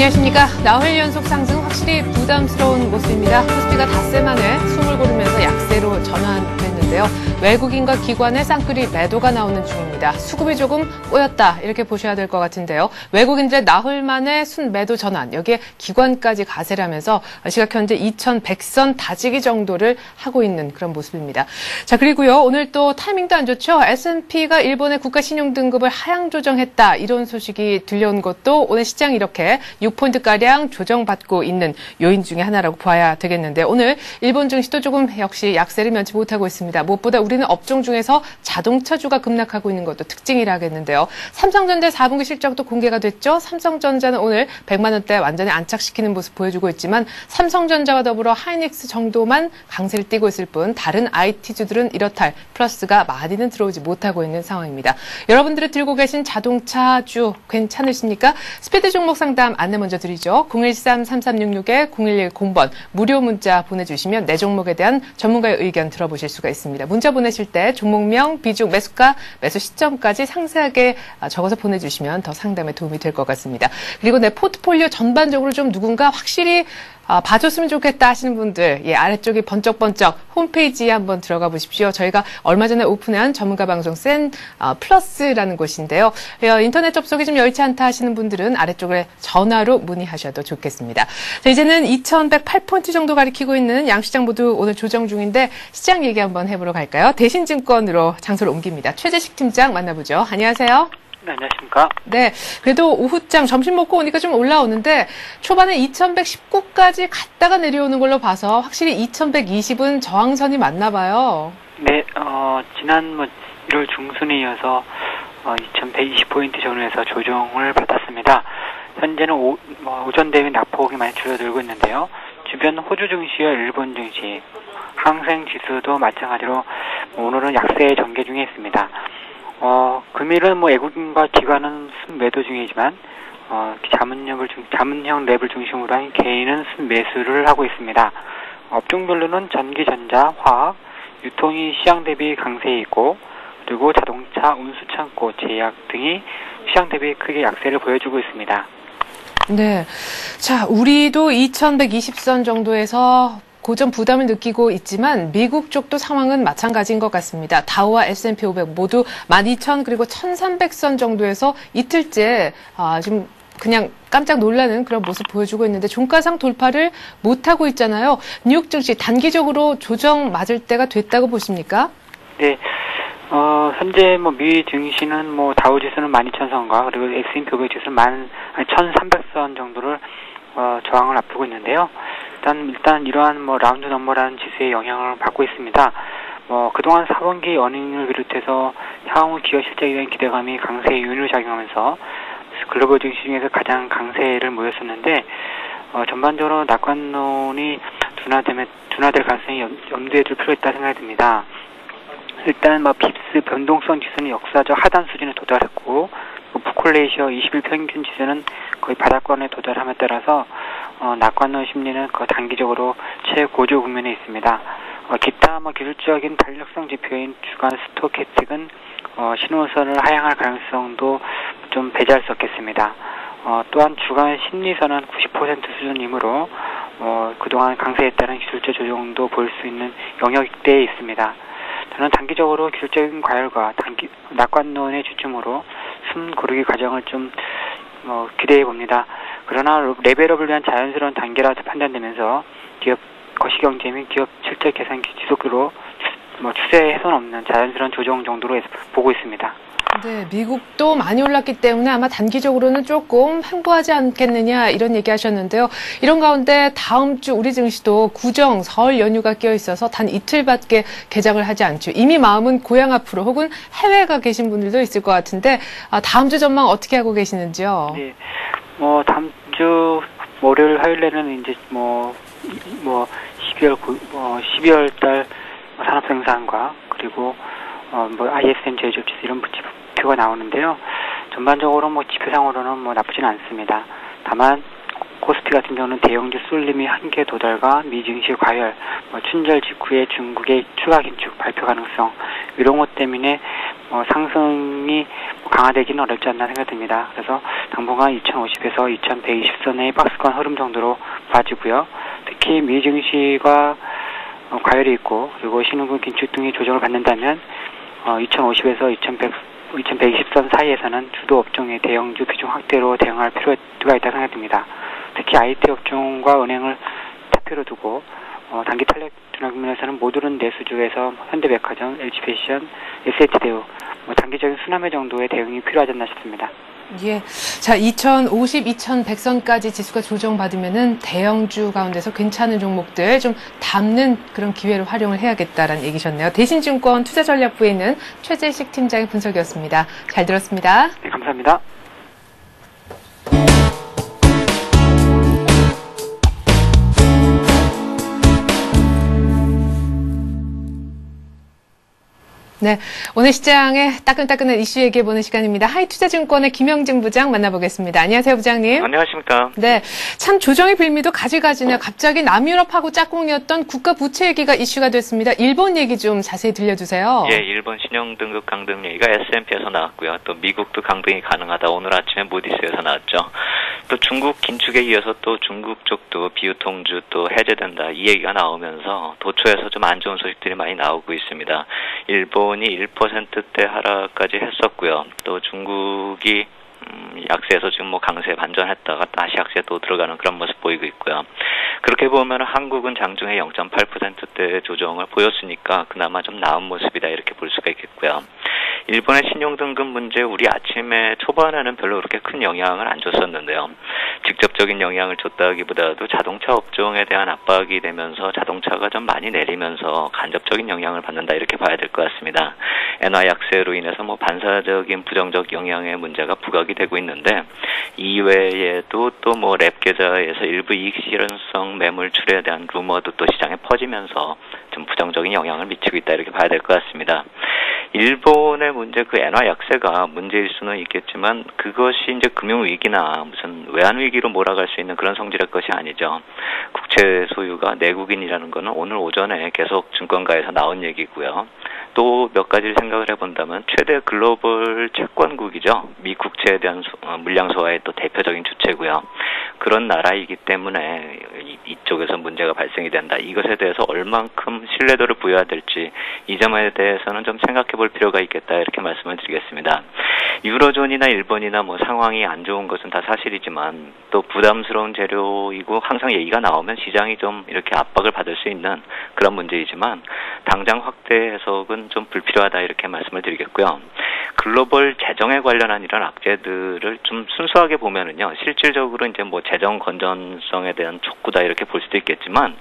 안녕하십니까. 나흘 연속 상승 확실히 부담스러운 모습입니다. 코스피가 닷새 만에 숨을 고르면서 약세로 전환됐는데요. 외국인과 기관의 쌍끌이 매도가 나오는 중입니다. 수급이 조금 꼬였다 이렇게 보셔야 될 것 같은데요. 외국인들의 나흘 만에 순매도 전환, 여기에 기관까지 가세를 하면서 시각 현재 2100선 다지기 정도를 하고 있는 그런 모습입니다. 자, 그리고요. 오늘 또 타이밍도 안 좋죠. S&P가 일본의 국가 신용 등급을 하향 조정했다. 이런 소식이 들려온 것도 오늘 시장 이렇게 6포인트가량 조정받고 있는 요인 중에 하나라고 봐야 되겠는데, 오늘 일본 증시도 조금 역시 약세를 면치 못하고 있습니다. 무엇보다 우리는 업종 중에서 자동차주가 급락하고 있는 것도 특징이라 하겠는데요. 삼성전자 4분기 실적도 공개가 됐죠. 삼성전자는 오늘 100만 원대 완전히 안착시키는 모습 보여주고 있지만 삼성전자와 더불어 하이닉스 정도만 강세를 띠고 있을 뿐 다른 IT주들은 이렇다 할 플러스가 많이는 들어오지 못하고 있는 상황입니다. 여러분들이 들고 계신 자동차주 괜찮으십니까? 스피드 종목 상담 안내 먼저 드리죠. 013-3366-0110번 무료 문자 보내주시면 내 종목에 대한 전문가의 의견 들어보실 수가 있습니다. 문자 보내실 때 종목명, 비중, 매수가, 매수 시점까지 상세하게 적어서 보내주시면 더 상담에 도움이 될 것 같습니다. 그리고 내 포트폴리오 전반적으로 좀 누군가 확실히 봐줬으면 좋겠다 하시는 분들, 아래쪽에 번쩍번쩍 홈페이지에 한번 들어가 보십시오. 저희가 얼마 전에 오픈한 전문가 방송 센 플러스라는 곳인데요. 인터넷 접속이 좀 여의치 않다 하시는 분들은 아래쪽에 전화로 문의하셔도 좋겠습니다. 자, 이제는 2108포인트 정도 가리키고 있는 양시장 모두 오늘 조정 중인데 시장 얘기 한번 해보러 갈까요? 대신증권으로 장소를 옮깁니다. 최재식 팀장 만나보죠. 안녕하세요. 네, 안녕하십니까. 네, 그래도 오후장 점심 먹고 오니까 좀 올라오는데 초반에 2119까지 갔다가 내려오는 걸로 봐서 확실히 2120은 저항선이 맞나 봐요. 네, 지난 1월 중순에 이어서 2120포인트 전후에서 조정을 받았습니다. 현재는 오전 대비 낙폭이 많이 줄어들고 있는데요. 주변 호주 증시와 일본 증시, 항생 지수도 마찬가지로 오늘은 약세 전개 중에 있습니다. 금일은 외국인과 기관은 순매도 중이지만, 자문형 랩을 중심으로 한 개인은 순매수를 하고 있습니다. 업종별로는 전기, 전자, 화학, 유통이 시장 대비 강세에 있고, 그리고 자동차, 운수창고, 제약 등이 시장 대비 크게 약세를 보여주고 있습니다. 네. 자, 우리도 2120선 정도에서 고점 부담을 느끼고 있지만 미국 쪽도 상황은 마찬가지인 것 같습니다. 다우와 S&P 500 모두 12,000 그리고 1,300선 정도에서 이틀째 지금 그냥 깜짝 놀라는 그런 모습 보여주고 있는데 종가상 돌파를 못하고 있잖아요. 뉴욕 증시 단기적으로 조정 맞을 때가 됐다고 보십니까? 네. 현재 미 증시는 다우 지수는 12,000선과 그리고 S&P 500 지수는 1,300선 정도를 저항을 앞두고 있는데요. 일단 이러한 라운드 넘버라는 지수의 영향을 받고 있습니다. 그동안 4분기 어닝을 비롯해서 향후 기업 실적에 대한 기대감이 강세의 요인으로 작용하면서 글로벌 증시 중에서 가장 강세를 보였었는데, 전반적으로 낙관론이 둔화될 가능성이 염두에 둘 필요가 있다고 생각이 듭니다. 일단 빕스 변동성 지수는 역사적 하단 수준에 도달했고, 부콜레이시어 20일 평균 지수는 거의 바닥권에 도달함에 따라서 낙관론 심리는 단기적으로 최고조 국면에 있습니다. 기타 기술적인 탄력성 지표인 주간 스토캐스틱은 신호선을 하향할 가능성도 좀 배제할 수 없겠습니다. 또한 주간 심리선은 90% 수준이므로 그동안 강세에 따른 기술적 조정도 보일 수 있는 영역대에 있습니다. 저는 단기적으로 기술적인 과열과 낙관론의 주춤으로 숨 고르기 과정을 좀 기대해 봅니다. 그러나 레벨업을 위한 자연스러운 단계라서 판단되면서 기업 거시경제 및 기업 실적 개선 지속으로 추세에 훼손 없는 자연스러운 조정 정도로 보고 있습니다. 네, 미국도 많이 올랐기 때문에 아마 단기적으로는 조금 횡보하지 않겠느냐 이런 얘기 하셨는데요. 이런 가운데 다음 주 우리 증시도 구정, 설 연휴가 껴 있어서 단 이틀밖에 개장을 하지 않죠. 이미 마음은 고향 앞으로 혹은 해외에 가 계신 분들도 있을 것 같은데 다음 주 전망 어떻게 하고 계시는지요? 네, 다음 주 월요일, 화요일에는 이제 12월 달 산업생산과 그리고 ISM 제조업지수 이런 지표가 나오는데요. 전반적으로 지표상으로는 나쁘진 않습니다. 다만 코스피 같은 경우는 대형주 쏠림이 한계 도달과 미증시 과열, 춘절 직후에 중국의 추가 긴축 발표 가능성 이런 것 때문에 상승이 강화되기는 어렵지 않나 생각됩니다. 그래서 당분간 2050에서 2120선의 박스권 흐름 정도로 봐지고요. 특히 미 증시가 과열이 있고 그리고 신흥국 긴축 등의 조정을 받는다면 2050에서 2120선 사이에서는 주도 업종의 대형주 비중 확대로 대응할 필요가 있다 생각됩니다. 특히 IT 업종과 은행을 대표로 두고 단기 탄력 둔화 국면에서는 모두는 내수주에서 현대백화점, LG패션, SH대우 단기적인 순환매 정도의 대응이 필요하지 않나 싶습니다. 예. 자, 2050, 2100선까지 지수가 조정받으면은 대형주 가운데서 괜찮은 종목들 좀 담는 그런 기회를 활용을 해야겠다라는 얘기셨네요. 대신증권 투자전략부에 있는 최재식 팀장의 분석이었습니다. 잘 들었습니다. 네, 감사합니다. 네, 오늘 시장의 따끈따끈한 이슈 얘기해보는 시간입니다. 하이투자증권의 김영진 부장 만나보겠습니다. 안녕하세요, 부장님. 안녕하십니까. 네, 참 조정의 빌미도 가지가지네요. 갑자기 남유럽하고 짝꿍이었던 국가 부채 얘기가 이슈가 됐습니다. 일본 얘기 좀 자세히 들려주세요. 예, 일본 신용등급 강등 얘기가 S&P에서 나왔고요. 또 미국도 강등이 가능하다. 오늘 아침에 모디스에서 나왔죠. 또 중국 긴축에 이어서 또 중국 쪽도 비유통주 또 해제된다. 이 얘기가 나오면서 도초에서 좀 안 좋은 소식들이 많이 나오고 있습니다. 일본이 1%대 하락까지 했었고요. 또 중국이 약세에서 지금 뭐 강세 반전했다가 다시 약세에 또 들어가는 그런 모습 보이고 있고요. 그렇게 보면 한국은 장중에 0.8%대 조정을 보였으니까 그나마 좀 나은 모습이다 이렇게 볼 수가 있겠고요. 일본의 신용등급 문제 우리 아침에 초반에는 별로 그렇게 큰 영향을 안 줬었는데요. 직접적인 영향을 줬다기보다도 자동차 업종에 대한 압박이 되면서 자동차가 좀 많이 내리면서 간접적인 영향을 받는다 이렇게 봐야 될 것 같습니다. 엔화 약세로 인해서 뭐 반사적인 부정적 영향의 문제가 부각이 되고 있는데 이외에도 또 뭐 랩 계좌에서 일부 이익 실현성 매물 출에 대한 루머도 또 시장에 퍼지면서 좀 부정적인 영향을 미치고 있다 이렇게 봐야 될 것 같습니다. 일본의 문제 그 엔화 약세가 문제일 수는 있겠지만 그것이 이제 금융 위기나 무슨 외환 위기로 몰아갈 수 있는 그런 성질의 것이 아니죠. 국채 소유가 내국인이라는 거는 오늘 오전에 계속 증권가에서 나온 얘기고요. 또 몇 가지를 생각을 해본다면 최대 글로벌 채권국이죠. 미 국채에 대한 물량 소화의 또 대표적인 주체고요. 그런 나라이기 때문에 이쪽에서 문제가 발생이 된다. 이것에 대해서 얼만큼 신뢰도를 부여해야 될지 이 점에 대해서는 좀 생각해 볼 필요가 있겠다 이렇게 말씀을 드리겠습니다. 유로존이나 일본이나 뭐 상황이 안 좋은 것은 다 사실이지만 또 부담스러운 재료이고 항상 얘기가 나오면 시장이 좀 이렇게 압박을 받을 수 있는 그런 문제이지만 당장 확대 해석은 좀 불필요하다 이렇게 말씀을 드리겠고요. 글로벌 재정에 관련한 이런 악재들을 좀 순수하게 보면은요, 실질적으로 이제 뭐 재정 건전성에 대한 촉구다 이렇게 볼 수도 있겠지만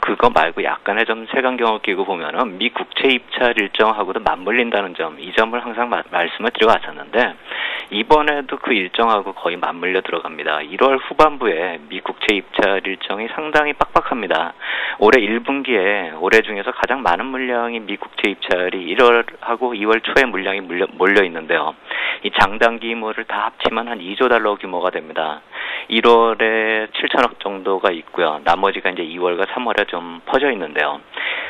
그거 말고 약간의 좀 색안경을 끼고 보면은 미 국채 입찰 일정하고도 맞물린다는 점, 이 점을 항상 말씀을 드려왔었는데 이번에도 그 일정하고 거의 맞물려 들어갑니다. 1월 후반부에 미 국채 입찰 일정이 상당히 빡빡합니다. 올해 1분기에 올해 중에서 가장 많은 물량이 미 국채 입찰이 1월하고 2월 초에 물량이 몰려 있는데요. 이 장당 규모를 다 합치면 한 2조 달러 규모가 됩니다. 1월에 7천억 정도가 있고요. 나머지가 이제 2월과 3월에 좀 퍼져 있는데요.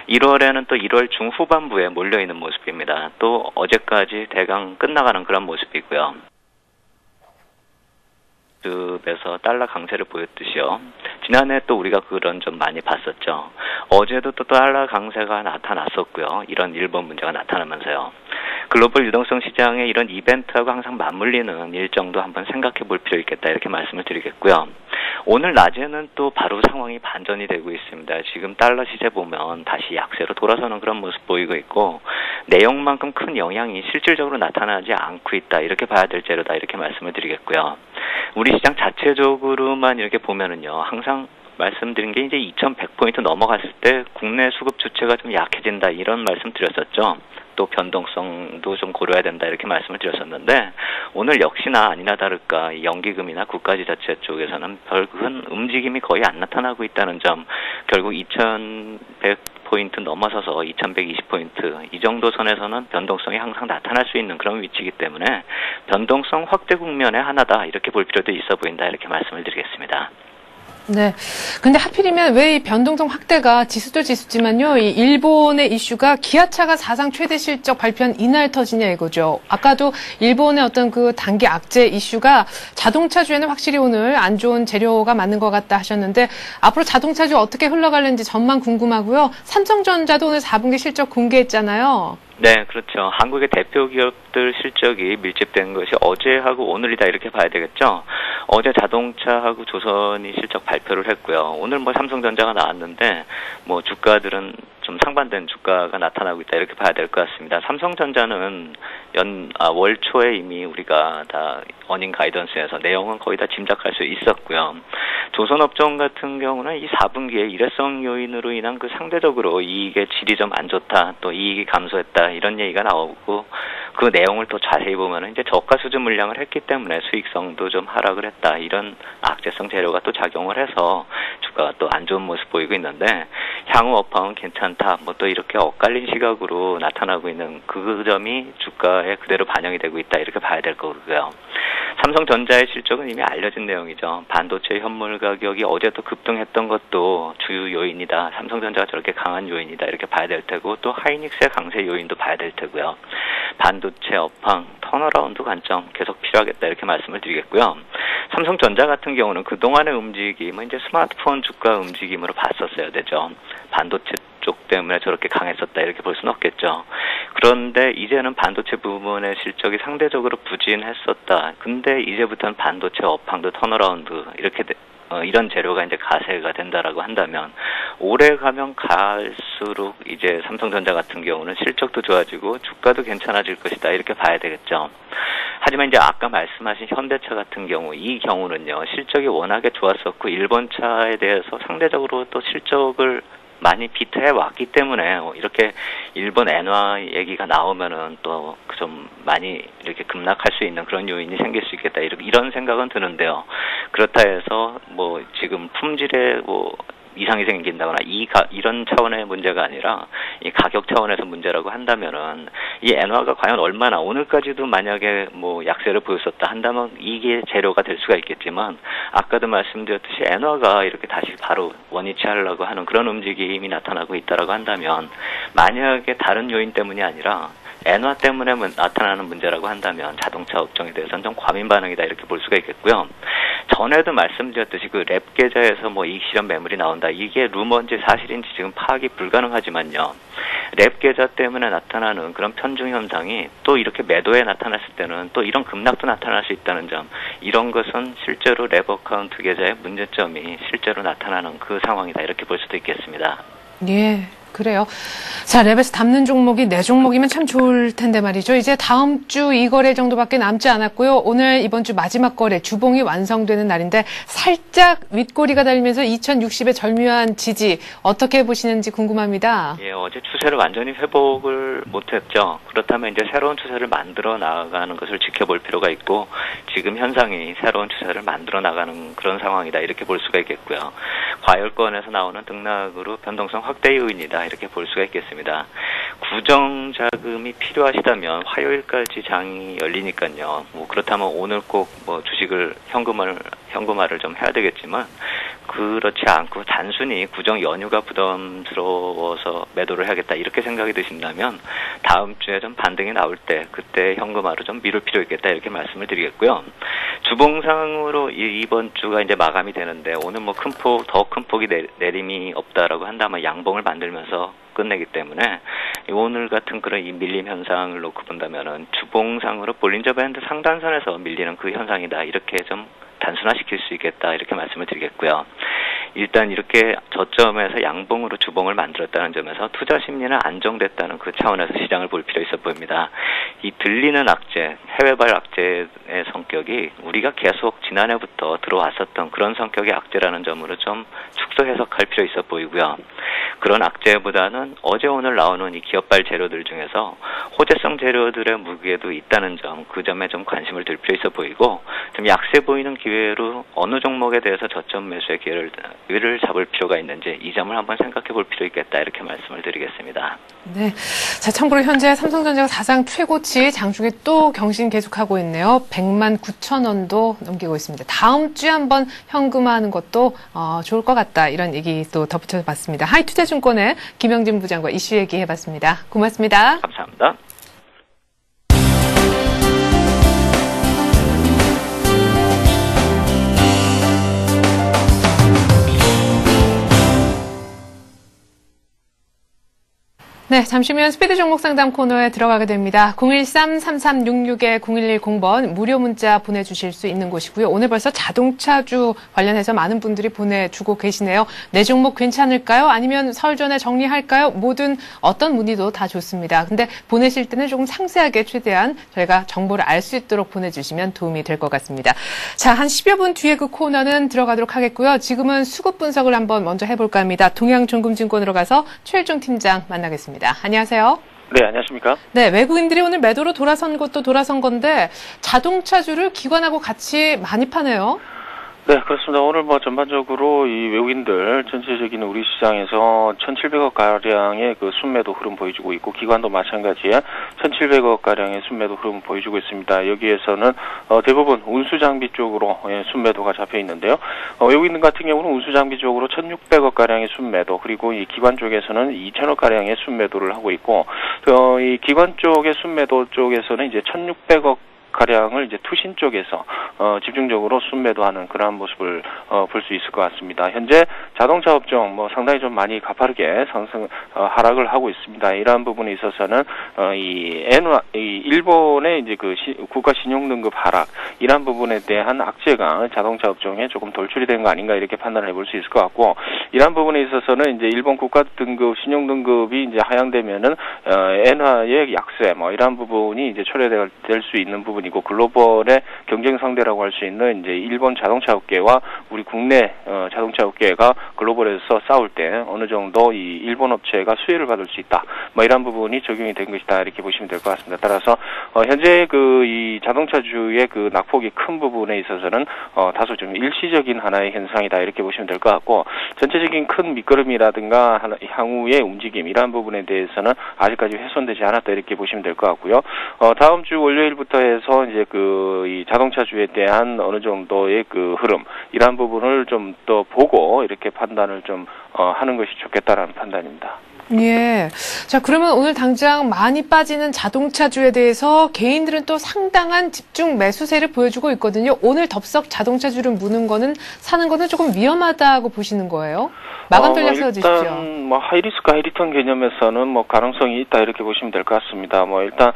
1월에는 또 1월 중후반부에 몰려 있는 모습입니다. 또 어제까지 대강 끝나가는 그런 모습이고요. 에서 달러 강세를 보였듯이요. 지난해 또 우리가 그런 좀 많이 봤었죠. 어제도 또 달러 강세가 나타났었고요. 이런 일본 문제가 나타나면서요. 글로벌 유동성 시장의 이런 이벤트하고 항상 맞물리는 일정도 한번 생각해 볼 필요 있겠다 이렇게 말씀을 드리겠고요. 오늘 낮에는 또 바로 상황이 반전이 되고 있습니다. 지금 달러 시세 보면 다시 약세로 돌아서는 그런 모습 보이고 있고 내용만큼 큰 영향이 실질적으로 나타나지 않고 있다 이렇게 봐야 될 재료다 이렇게 말씀을 드리겠고요. 우리 시장 자체적으로만 이렇게 보면은요, 항상 말씀드린 게 이제 2100포인트 넘어갔을 때 국내 수급 주체가 좀 약해진다 이런 말씀 드렸었죠. 또 변동성도 좀 고려해야 된다 이렇게 말씀을 드렸었는데 오늘 역시나 아니나 다를까 연기금이나 국가지자체 쪽에서는 별 큰 움직임이 거의 안 나타나고 있다는 점, 결국 2100포인트 넘어서서 2120포인트 이 정도 선에서는 변동성이 항상 나타날 수 있는 그런 위치이기 때문에 변동성 확대 국면의 하나다 이렇게 볼 필요도 있어 보인다 이렇게 말씀을 드리겠습니다. 네. 근데 하필이면 왜 이 변동성 확대가 지수도 지수지만요. 이 일본의 이슈가 기아차가 사상 최대 실적 발표한 이날 터지냐 이거죠. 아까도 일본의 어떤 그 단기 악재 이슈가 자동차주에는 확실히 오늘 안 좋은 재료가 맞는 것 같다 하셨는데 앞으로 자동차주 어떻게 흘러갈는지 전망 궁금하고요. 삼성전자도 오늘 4분기 실적 공개했잖아요. 네, 그렇죠. 한국의 대표 기업들 실적이 밀집된 것이 어제하고 오늘이다 이렇게 봐야 되겠죠. 어제 자동차하고 조선이 실적 발표를 했고요. 오늘 뭐 삼성전자가 나왔는데 뭐 주가들은 좀 상반된 주가가 나타나고 있다 이렇게 봐야 될 것 같습니다. 삼성전자는 월 초에 이미 우리가 다 어닝 가이던스에서 내용은 거의 다 짐작할 수 있었고요. 조선업종 같은 경우는 이 4분기에 일회성 요인으로 인한 그 상대적으로 이익의 질이 좀 안 좋다, 또 이익이 감소했다 이런 얘기가 나오고 그 내용을 또 자세히 보면은 이제 저가 수준 물량을 했기 때문에 수익성도 좀 하락을 했다 이런 악재성 재료가 또 작용을 해서 주가가 또 안 좋은 모습 보이고 있는데 향후 업황은 괜찮다 뭐 또 이렇게 엇갈린 시각으로 나타나고 있는 그 점이 주가에 그대로 반영이 되고 있다 이렇게 봐야 될 거고요. 삼성전자의 실적은 이미 알려진 내용이죠. 반도체 현물 가격이 어제 또 급등했던 것도 주요 요인이다. 삼성전자가 저렇게 강한 요인이다 이렇게 봐야 될 테고 또 하이닉스의 강세 요인도 봐야 될 테고요. 반도체 업황 턴어라운드 관점 계속 필요하겠다 이렇게 말씀을 드리겠고요. 삼성전자 같은 경우는 그동안의 움직임은 이제 스마트폰 주가 움직임으로 봤었어야 되죠. 반도체 쪽 때문에 저렇게 강했었다 이렇게 볼 수는 없겠죠. 그런데 이제는 반도체 부분의 실적이 상대적으로 부진했었다. 근데 이제부터는 반도체 업황도 턴어라운드 이렇게 이런 재료가 이제 가세가 된다라고 한다면 오래 가면 갈수록 이제 삼성전자 같은 경우는 실적도 좋아지고 주가도 괜찮아질 것이다 이렇게 봐야 되겠죠. 하지만 이제 아까 말씀하신 현대차 같은 경우 이 경우는요 실적이 워낙에 좋았었고 일본 차에 대해서 상대적으로 또 실적을 많이 비트해 왔기 때문에 이렇게 일본 엔화 얘기가 나오면은 또 좀 많이 이렇게 급락할 수 있는 그런 요인이 생길 수 있겠다 이런 생각은 드는데요. 그렇다 해서 뭐 지금 품질에 뭐 이상이 생긴다거나 이런 차원의 문제가 아니라 이 가격 차원에서 문제라고 한다면은 이 엔화가 과연 얼마나 오늘까지도 만약에 뭐 약세를 보였었다 한다면 이게 재료가 될 수가 있겠지만 아까도 말씀드렸듯이 엔화가 이렇게 다시 바로 원위치하려고 하는 그런 움직임이 나타나고 있다라고 한다면 만약에 다른 요인 때문이 아니라 엔화 때문에 나타나는 문제라고 한다면 자동차 업종에 대해서는 좀 과민 반응이다 이렇게 볼 수가 있겠고요. 전에도 말씀드렸듯이 그 랩 계좌에서 뭐 이익 실현 매물이 나온다. 이게 루머인지 사실인지 지금 파악이 불가능하지만요. 랩 계좌 때문에 나타나는 그런 편중 현상이 또 이렇게 매도에 나타났을 때는 또 이런 급락도 나타날 수 있다는 점. 이런 것은 실제로 랩 어카운트 계좌의 문제점이 실제로 나타나는 그 상황이다. 이렇게 볼 수도 있겠습니다. 예. 그래요. 자, 랩에서 담는 종목이 4종목이면 참 좋을 텐데 말이죠. 이제 다음 주 2거래 정도밖에 남지 않았고요. 오늘 이번 주 마지막 거래 주봉이 완성되는 날인데 살짝 윗꼬리가 달리면서 2060의 절묘한 지지 어떻게 보시는지 궁금합니다. 예, 어제 추세를 완전히 회복을 못했죠. 그렇다면 이제 새로운 추세를 만들어 나가는 것을 지켜볼 필요가 있고 지금 현상이 새로운 추세를 만들어 나가는 그런 상황이다. 이렇게 볼 수가 있겠고요. 과열권에서 나오는 등락으로 변동성 확대 요인이다. 이렇게 볼 수가 있겠습니다. 구정 자금이 필요하시다면 화요일까지 장이 열리니까요. 뭐 그렇다면 오늘 꼭 뭐 주식을 현금화를 좀 해야 되겠지만 그렇지 않고 단순히 구정 연휴가 부담스러워서 매도를 해야겠다 이렇게 생각이 드신다면 다음 주에 좀 반등이 나올 때 그때 현금화로 좀 미룰 필요 있겠다 이렇게 말씀을 드리겠고요. 주봉상으로 이번 주가 이제 마감이 되는데 오늘 뭐 더 큰 폭이 내림이 없다라고 한다면 양봉을 만들면서 끝내기 때문에 오늘 같은 그런 이 밀림 현상을 놓고 본다면은 주봉상으로 볼린저 밴드 상단선에서 밀리는 그 현상이다 이렇게 좀 단순화시킬 수 있겠다 이렇게 말씀을 드리겠고요. 일단 이렇게 저점에서 양봉으로 주봉을 만들었다는 점에서 투자 심리는 안정됐다는 그 차원에서 시장을 볼 필요 있어 보입니다. 이 들리는 악재, 해외발 악재의 성격이 우리가 계속 지난해부터 들어왔었던 그런 성격의 악재라는 점으로 좀 축소 해석할 필요 있어 보이고요. 그런 악재보다는 어제 오늘 나오는 이 기업발 재료들 중에서 호재성 재료들의 무게도 있다는 점, 그 점에 좀 관심을 들 필요 있어 보이고 좀 약세 보이는 기회로 어느 종목에 대해서 저점 매수의 기회를 잡을 필요가 있는지 이 점을 한번 생각해 볼 필요 있겠다 이렇게 말씀을 드리겠습니다. 네. 자, 참고로 현재 삼성전자가 사상 최고치 장중에 또 경신 계속하고 있네요. 100만 9천 원도 넘기고 있습니다. 다음 주에 한번 현금화하는 것도 좋을 것 같다. 이런 얘기 또 덧붙여 봤습니다. 하이투자증권의 김영진 부장과 이슈 얘기해봤습니다. 고맙습니다. 감사합니다. 네, 잠시 후면 스피드 종목 상담 코너에 들어가게 됩니다. 013-3366-0110번 무료 문자 보내주실 수 있는 곳이고요. 오늘 벌써 자동차주 관련해서 많은 분들이 보내주고 계시네요. 내 종목 괜찮을까요? 아니면 설 전에 정리할까요? 뭐든 어떤 문의도 다 좋습니다. 근데 보내실 때는 조금 상세하게 최대한 저희가 정보를 알 수 있도록 보내주시면 도움이 될 것 같습니다. 자, 한 10여 분 뒤에 그 코너는 들어가도록 하겠고요. 지금은 수급 분석을 한번 먼저 해볼까 합니다. 동양종금증권으로 가서 최일종 팀장 만나겠습니다. 안녕하세요. 네, 안녕하십니까? 네, 외국인들이 오늘 매도로 돌아선 것도 돌아선 건데 자동차주를 기관하고 같이 많이 파네요. 네, 그렇습니다. 오늘 뭐 전반적으로 이 외국인들 전체적인 우리 시장에서 1,700억 가량의 그 순매도 흐름 보여주고 있고 기관도 마찬가지에 1,700억 가량의 순매도 흐름 보여주고 있습니다. 여기에서는 대부분 운수 장비 쪽으로 순매도가 잡혀 있는데요. 외국인들 같은 경우는 운수 장비 쪽으로 1,600억 가량의 순매도 그리고 이 기관 쪽에서는 2,000억 가량의 순매도를 하고 있고 이 기관 쪽의 순매도 쪽에서는 이제 1,600억 가량을 이제 투신 쪽에서 집중적으로 순매도하는 그러한 모습을 볼 수 있을 것 같습니다. 현재 자동차 업종 상당히 좀 많이 가파르게 하락을 하고 있습니다. 이러한 부분에 있어서는 이 일본의 이제 그 국가 신용 등급 하락 이러한 부분에 대한 악재가 자동차 업종에 조금 돌출이 된 거 아닌가 이렇게 판단을 해볼 수 있을 것 같고 이러한 부분에 있어서는 이제 일본 국가 등급 신용 등급이 이제 하향되면은 엔화의 약세 이러한 부분이 이제 초래될 수 있는 부분이 고 글로벌의 경쟁 상대라고 할 수 있는 이제 일본 자동차 업계와 우리 국내 자동차 업계가 글로벌에서 싸울 때 어느 정도 이 일본 업체가 수혜를 받을 수 있다. 이런 부분이 적용이 된 것이다. 이렇게 보시면 될 것 같습니다. 따라서 현재 이 자동차주의 그 낙폭이 큰 부분에 있어서는 다소 좀 일시적인 하나의 현상이다. 이렇게 보시면 될 것 같고 전체적인 큰 밑거름이라든가 향후의 움직임 이러한 부분에 대해서는 아직까지 훼손되지 않았다. 이렇게 보시면 될 것 같고요. 다음 주 월요일부터 해서 이제 이 자동차주에 대한 어느 정도의 그 흐름 이러한 부분을 좀 더 보고 이렇게 판단을 좀 하는 것이 좋겠다라는 판단입니다. 예. 자, 그러면 오늘 당장 많이 빠지는 자동차주에 대해서 개인들은 또 상당한 집중 매수세를 보여주고 있거든요. 오늘 덥석 자동차주를 사는 거는 조금 위험하다고 보시는 거예요? 마감 전략 세워주십시오. 일단 하이리스크 하이리턴 개념에서는 가능성이 있다 이렇게 보시면 될 것 같습니다. 일단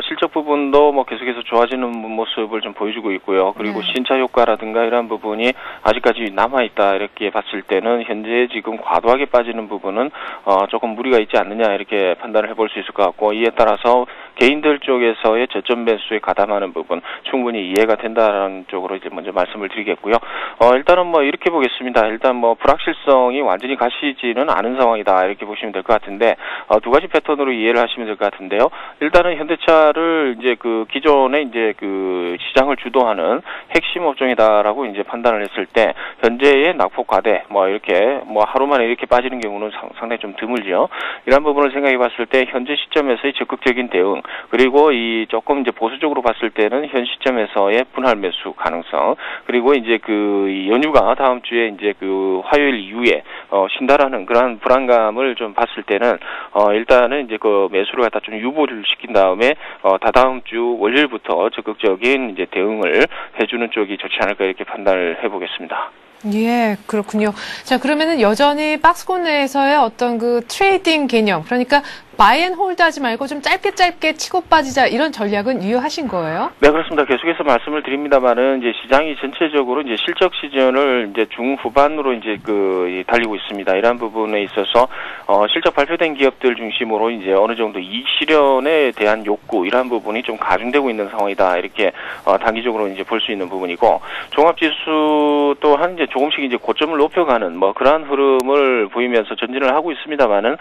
실적 부분도 계속해서 좋아지는 모습을 좀 보여주고 있고요. 그리고 신차 효과라든가 이런 부분이 아직까지 남아 있다 이렇게 봤을 때는 현재 지금 과도하게 빠지는 부분은 조금 무리가 있지 않느냐 이렇게 판단을 해볼 수 있을 것 같고 이에 따라서 개인들 쪽에서의 저점 매수에 가담하는 부분 충분히 이해가 된다라는 쪽으로 이제 먼저 말씀을 드리겠고요. 일단은 이렇게 보겠습니다. 일단 불확실성이 완전히 가시지는 않은 상황이다 이렇게 보시면 될 것 같은데 두 가지 패턴으로 이해를 하시면 될 것 같은데요. 일단은 현대차를 이제 그 기존에 이제 그 시장을 주도하는 핵심 업종이다라고 이제 판단을 했을 때 현재의 낙폭 과대 이렇게 하루 만에 이렇게 빠지는 경우는 상당히 좀 드물죠. 이런 부분을 생각해 봤을 때 현재 시점에서의 적극적인 대응 그리고 조금 이제 보수적으로 봤을 때는 현 시점에서의 분할 매수 가능성 그리고 이제 그 연휴가 다음 주에 이제 그 화요일 이후에 쉰다라는 그런 불안감을 좀 봤을 때는 일단은 이제 그 매수를 갖다 좀 유보를 시킨 다음에 다다음 주 월요일부터 적극적인 이제 대응을 해주는 쪽이 좋지 않을까 이렇게 판단을 해보겠습니다. 예, 그렇군요. 자, 그러면은 여전히 박스권 내에서의 어떤 그 트레이딩 개념, 그러니까 바이 앤 홀드 하지 말고 좀 짧게 치고 빠지자 이런 전략은 유효하신 거예요? 네, 그렇습니다. 계속해서 말씀을 드립니다만은 이제 시장이 전체적으로 이제 실적 시즌을 이제 중후반으로 이제 달리고 있습니다. 이러한 부분에 있어서 실적 발표된 기업들 중심으로 이제 어느 정도 이 실현에 대한 욕구 이러한 부분이 좀 가중되고 있는 상황이다. 이렇게 단기적으로 이제 볼 수 있는 부분이고 종합지수 또한 이제 조금씩 이제 고점을 높여가는 뭐 그러한 흐름을 보이면서 전진을 하고 있습니다만은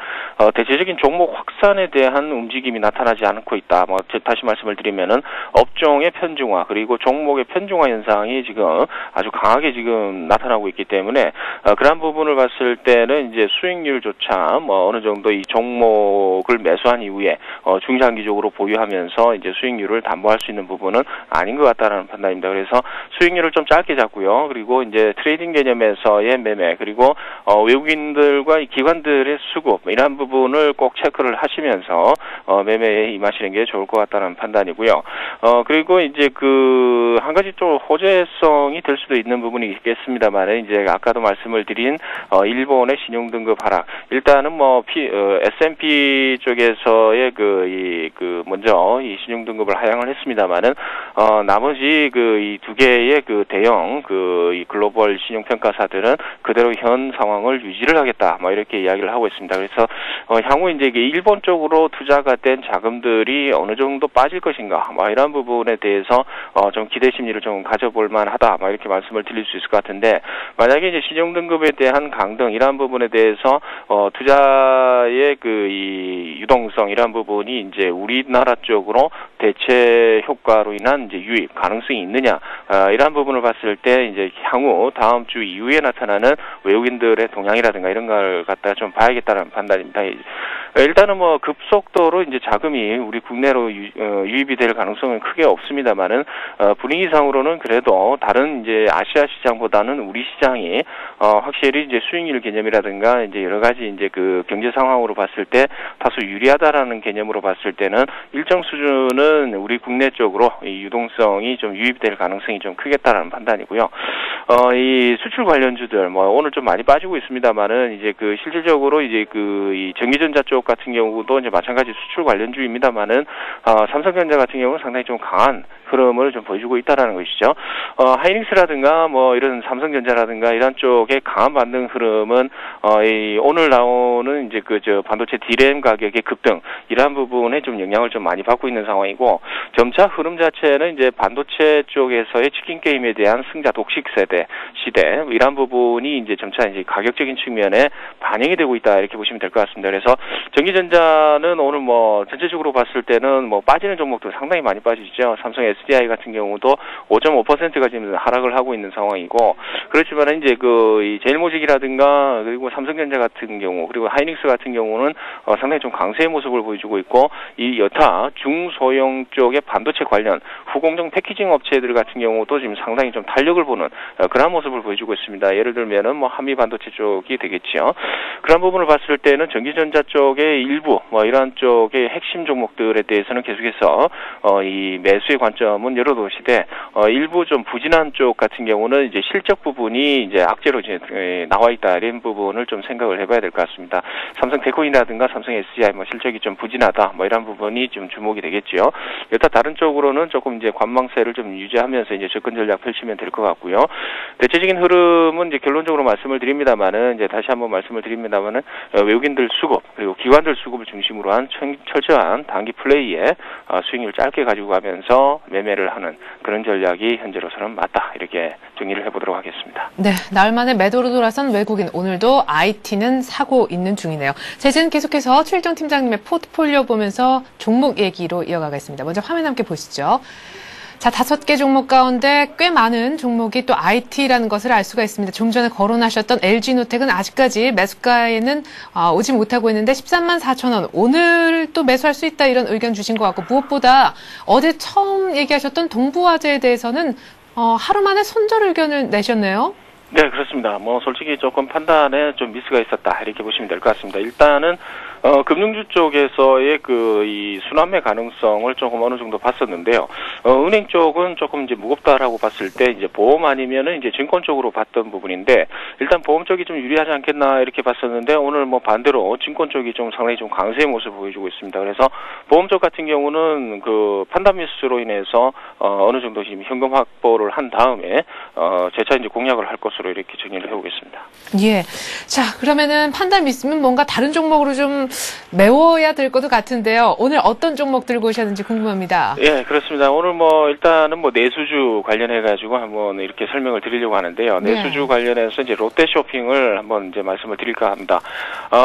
대체적인 종목 확산에 대한 움직임이 나타나지 않고 있다. 뭐 다시 말씀을 드리면은 업종의 편중화 그리고 종목의 편중화 현상이 지금 아주 강하게 지금 나타나고 있기 때문에 그러한 부분을 봤을 때는 이제 수익률조차 뭐 어느 정도 이 종목을 매수한 이후에 중장기적으로 보유하면서 이제 수익률을 담보할 수 있는 부분은 아닌 것 같다라는 판단입니다. 그래서 수익률을 좀 짧게 잡고요. 그리고 이제 트레이딩 개념에서의 매매 그리고 외국인들과 기관들의 수급 이러한 부분을 꼭 체크를 하시면서 매매에 임하시는 게 좋을 것 같다는 판단이고요. 그리고 이제 한 가지 또 호재성이 될 수도 있는 부분이 있겠습니다만 이제 아까도 말씀을 드린 일본의 신용 등급 하락 일단은 뭐 S&P 쪽에서의 먼저 이 신용 등급을 하향을 했습니다만은 나머지 이 두 개의 대형 이 글로벌 신용 평가사들은 그대로 현 상황을 유지를 하겠다 뭐 이렇게 이야기를 하고 있습니다. 그래서 향후 이제 일본 쪽으로 투자가 된 자금들이 어느 정도 빠질 것인가 뭐 이런 부분에 대해서 좀 기대 심리를 좀 가져볼 만하다 뭐 이렇게 말씀을 드릴 수 있을 것 같은데 만약에 이제 신용 등급에 대한 강등 이러한 부분에 대해서 투자의 이 유동성 이러한 부분이 이제 우리나라 쪽으로 대체 효과로 인한 이제 유입 가능성이 있느냐 이러한 부분을 봤을 때 이제 향후 다음 주 이후에 나타나는 외국인들의 동향이라든가 이런 걸 갖다가 좀 봐야겠다는 판단입니다. 일단은 뭐 급속도로 이제 자금이 우리 국내로 유입이 될 가능성은 크게 없습니다만은 분위기상으로는 그래도 다른 이제 아시아 시장보다는 우리 시장이 확실히 이제 수익률 개념이라든가 이제 여러 가지 이제 경제 상황으로 봤을 때 다소 유리하다라는 개념으로 봤을 때는 일정 수준은 우리 국내 쪽으로 이 유동성이 좀 유입될 가능성이 좀 크겠다라는 판단이고요. 이 수출 관련주들 뭐 오늘 좀 많이 빠지고 있습니다만은 이제 실질적으로 이제 이 전기전자 쪽 같은 경우도 이제 마찬가지 수출 관련주입니다만은 삼성전자 같은 경우는 상당히 좀 강한 흐름을 좀 보여주고 있다라는 것이죠. 하이닉스라든가 뭐 이런 삼성전자라든가 이런 쪽의 강한 반등 흐름은 오늘 나오는 이제 반도체 D램 가격의 급등 이러한 부분에 좀 영향을 좀 많이 받고 있는 상황이고 점차 흐름 자체는 이제 반도체 쪽에서의 치킨 게임에 대한 승자 독식 시대 이러한 부분이 이제 점차 이제 가격적인 측면에 반영이 되고 있다 이렇게 보시면 될 것 같습니다. 그래서 전기전자는 오늘 뭐 전체적으로 봤을 때는 뭐 빠지는 종목도 상당히 많이 빠지죠. 삼성 SDI 같은 경우도 5.5%가 지금 하락을 하고 있는 상황이고 그렇지만 이제 이 제일모직이라든가 그리고 삼성전자 같은 경우 그리고 하이닉스 같은 경우는 상당히 좀 강세의 모습을 보여주고 있고 이 여타 중소형 쪽의 반도체 관련 후공정 패키징 업체들 같은 경우도 지금 상당히 좀 탄력을 보는 그런 모습을 보여주고 있습니다. 예를 들면은 뭐 한미 반도체 쪽이 되겠죠. 그런 부분을 봤을 때는 전기전자 쪽의 일부 뭐 이러한 쪽의 핵심 종목들에 대해서는 계속해서 이 매수의 관점은 열어두시되 일부 좀 부진한 쪽 같은 경우는 이제 실적 부분이 이제 악재로 이제 나와 있다 이런 부분을 좀 생각을 해봐야 될 것 같습니다. 삼성 테크인이라든가 삼성 SDI 뭐 실적이 좀 부진하다 뭐 이런 부분이 좀 주목이 되겠죠. 여타 다른 쪽으로는 조금 이제 관망세를 좀 유지하면서 이제 접근 전략 펼치면 될 것 같고요. 대체적인 흐름은 이제 결론적으로 말씀을 드립니다만은 이제 다시 한번 말씀을 드립니다만은 외국인들 수급 그리고 기관들 수급을 중심으로 한 철저한 단기 플레이에 수익률 짧게 가지고 가면서 매매를 하는 그런 전략이 현재로서는 맞다 이렇게 정리를 해보도록 하겠습니다. 네, 나흘 만에 매도로 돌아선 외국인 오늘도 IT는 사고 있는 중이네요. 자, 이제는 계속해서 최일정 팀장님의 포트폴리오 보면서 종목 얘기로 이어가겠습니다. 먼저 화면 함께 보시죠. 자, 5개 종목 가운데 꽤 많은 종목이 또 IT라는 것을 알 수가 있습니다. 좀 전에 거론하셨던 LG노텍은 아직까지 매수가에는 오지 못하고 있는데 13만 4천 원. 오늘 또 매수할 수 있다 이런 의견 주신 것 같고 무엇보다 어제 처음 얘기하셨던 동부화재에 대해서는 하루 만에 손절 의견을 내셨네요. 네, 그렇습니다. 뭐 솔직히 조금 판단에 좀 미스가 있었다 이렇게 보시면 될 것 같습니다. 일단은 금융주 쪽에서의 이 순환매 가능성을 조금 어느 정도 봤었는데요. 은행 쪽은 조금 이제 무겁다라고 봤을 때 이제 보험 아니면은 이제 증권 쪽으로 봤던 부분인데 일단 보험 쪽이 좀 유리하지 않겠나 이렇게 봤었는데 오늘 뭐 반대로 증권 쪽이 좀 상당히 좀 강세의 모습을 보여주고 있습니다. 그래서 보험 쪽 같은 경우는 그 판단 미스로 인해서 어느 정도 지금 현금 확보를 한 다음에 재차 이제 공략을 할 것으로 이렇게 정리를 해보겠습니다. 예. 자, 그러면은 판단 미스면 뭔가 다른 종목으로 좀 메워야 될 것도 같은데요. 오늘 어떤 종목 들고 오셨는지 궁금합니다. 예, 그렇습니다. 오늘 뭐 일단은 뭐 내수주 관련해가지고 한번 이렇게 설명을 드리려고 하는데요. 내수주 관련해서 이제 롯데쇼핑을 한번 이제 말씀을 드릴까 합니다.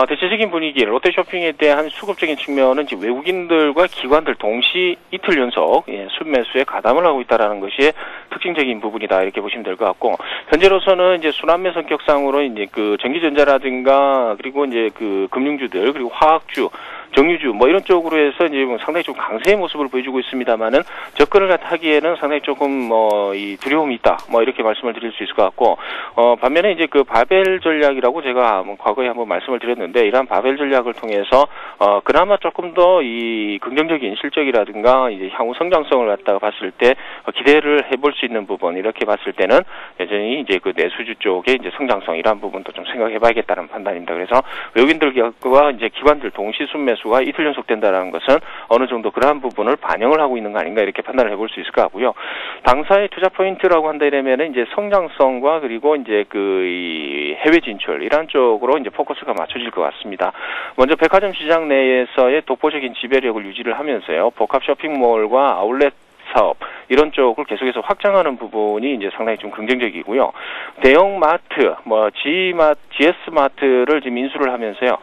대체적인 분위기, 롯데쇼핑에 대한 수급적인 측면은 이제 외국인들과 기관들 동시 이틀 연속 순매수에 가담을 하고 있다라는 것이 특징적인 부분이다 이렇게 보시면 될 것 같고 현재로서는 이제 순환매 성격상으로 이제 그 전기전자라든가 그리고 이제 그 금융주들 그리고 화학주 정유주 뭐 이런 쪽으로 해서 이제 뭐 상당히 좀 강세의 모습을 보여주고 있습니다만은 접근을 하기에는 상당히 조금 이 두려움이 있다 뭐 이렇게 말씀을 드릴 수 있을 것 같고 반면에 이제 그 바벨 전략이라고 제가 과거에 한번 말씀을 드렸는데 이러한 바벨 전략을 통해서 그나마 조금 더 이 긍정적인 실적이라든가 이제 향후 성장성을 갖다가 봤을 때 기대를 해볼 수 있는 부분 이렇게 봤을 때는 여전히 이제 그 내수주 쪽의 이제 성장성 이러한 부분도 좀 생각해봐야겠다는 판단입니다. 그래서 외국인들과 이제 기관들 동시 순매수가 이틀 연속된다라는 것은 어느 정도 그러한 부분을 반영을 하고 있는 거 아닌가 이렇게 판단을 해볼 수 있을 것 같고요. 당사의 투자 포인트라고 한다면은 이제 성장성과 그리고 이제 이 해외 진출 이런 쪽으로 이제 포커스가 맞춰질 것 같습니다. 먼저 백화점 시장 내에서의 독보적인 지배력을 유지를 하면서요. 복합 쇼핑몰과 아울렛 사업 이런 쪽을 계속해서 확장하는 부분이 이제 상당히 좀 긍정적이고요. 대형 마트, GS마트를 지금 인수를 하면서요.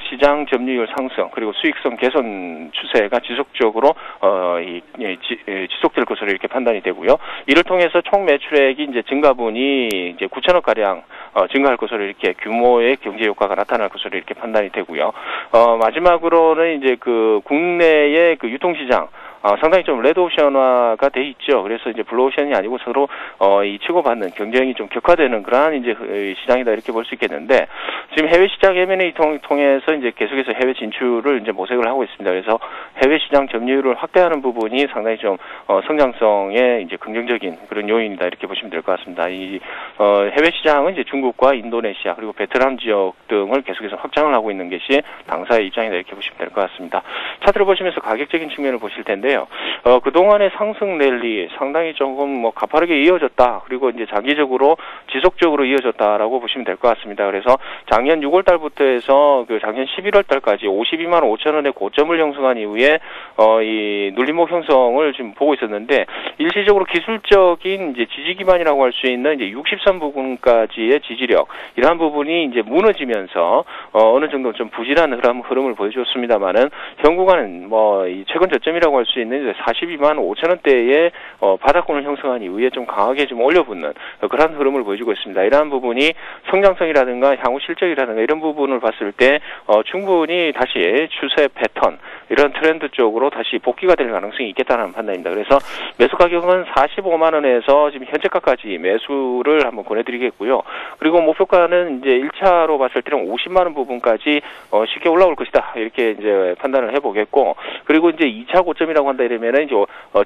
시장 점유율 상승 그리고 수익성 개선 추세가 지속적으로 지속될 것으로 이렇게 판단이 되고요. 이를 통해서 총 매출액이 이제 증가분이 이제 9천억 가량 증가할 것으로 이렇게 규모의 경제 효과가 나타날 것으로 이렇게 판단이 되고요. 마지막으로는 이제 그 국내의 그 유통시장 상당히 좀 레드오션화가 돼 있죠. 그래서 이제 블루오션이 아니고 서로 이 치고받는 경쟁이 좀 격화되는 그러한 이제 시장이다 이렇게 볼 수 있겠는데 지금 해외 시장 M&A 통해서 이제 계속해서 해외 진출을 이제 모색을 하고 있습니다. 그래서 해외 시장 점유율을 확대하는 부분이 상당히 좀 성장성에 이제 긍정적인 그런 요인이다 이렇게 보시면 될 것 같습니다. 이 해외 시장은 이제 중국과 인도네시아 그리고 베트남 지역 등을 계속해서 확장을 하고 있는 것이 당사의 입장이다 이렇게 보시면 될 것 같습니다. 차트를 보시면서 가격적인 측면을 보실 텐데요. 그동안의 상승 랠리 상당히 조금 가파르게 이어졌다. 그리고 이제 장기적으로 지속적으로 이어졌다라고 보시면 될 것 같습니다. 그래서 작년 6월 달부터 해서 그 작년 11월 달까지 52만 5천 원의 고점을 형성한 이후에 이 눌림목 형성을 지금 보고 있었는데 일시적으로 기술적인 이제 지지 기반이라고 할 수 있는 이제 60선 부분까지의 지지력 이러한 부분이 이제 무너지면서 어느 정도 좀 부진한 흐름을 보여줬습니다만은 현 구간은 이 최근 저점이라고 할 수 있는 42만 5천 원대의 바닥권을 형성한 이후에 좀 강하게 좀 올려붙는 그런 흐름을 보여주고 있습니다. 이러한 부분이 성장성이라든가 향후 실적이라든가 이런 부분을 봤을 때 충분히 다시 추세 패턴 이런 트렌드 쪽으로 다시 복귀가 될 가능성이 있겠다는 판단입니다. 그래서 매수 가격은 45만 원에서 지금 현재가까지 매수를 한번 보내드리겠고요. 그리고 목표가는 이제 1차로 봤을 때는 50만 원 부분까지 쉽게 올라올 것이다 이렇게 이제 판단을 해보겠고 그리고 이제 2차 고점이라고 한다 이러면은 이제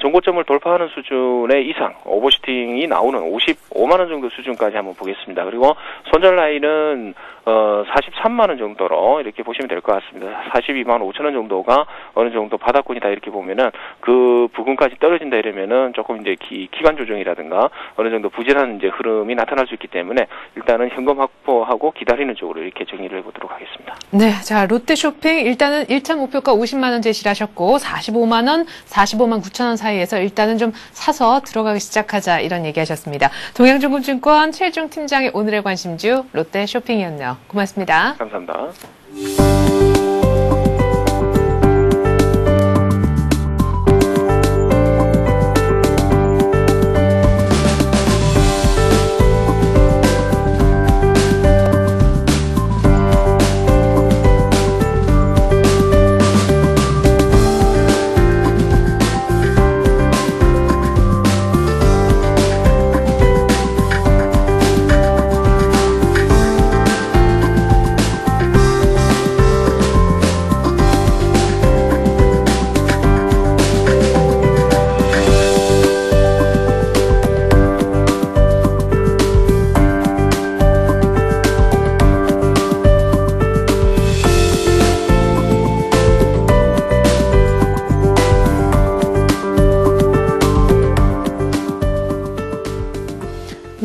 전고점을 돌파하는 수준의 이상 오버슈팅이 나오는 55만 원 정도 수준까지 한번 보겠습니다. 그리고 손절 라인은 43만 원 정도로 이렇게 보시면 될 것 같습니다. 42만 5천 원 정도가 어느 정도 바닥권이다 이렇게 보면은 그 부근까지 떨어진다 이러면은 조금 이제 기간 조정이라든가 어느 정도 부진한 이제 흐름이 나타날 수 있기 때문에 일단은 현금 확보하고 기다리는 쪽으로 이렇게 정리를 해보도록 하겠습니다. 네, 자 롯데쇼핑 일단은 1차 목표가 50만 원 제시를 하셨고 45만 원, 45만 9천 원 사이에서 일단은 좀 사서 들어가기 시작하자 이런 얘기하셨습니다. 동양증권증권 최혜중 팀장의 오늘의 관심주 롯데쇼핑이었네요. 고맙습니다. 감사합니다.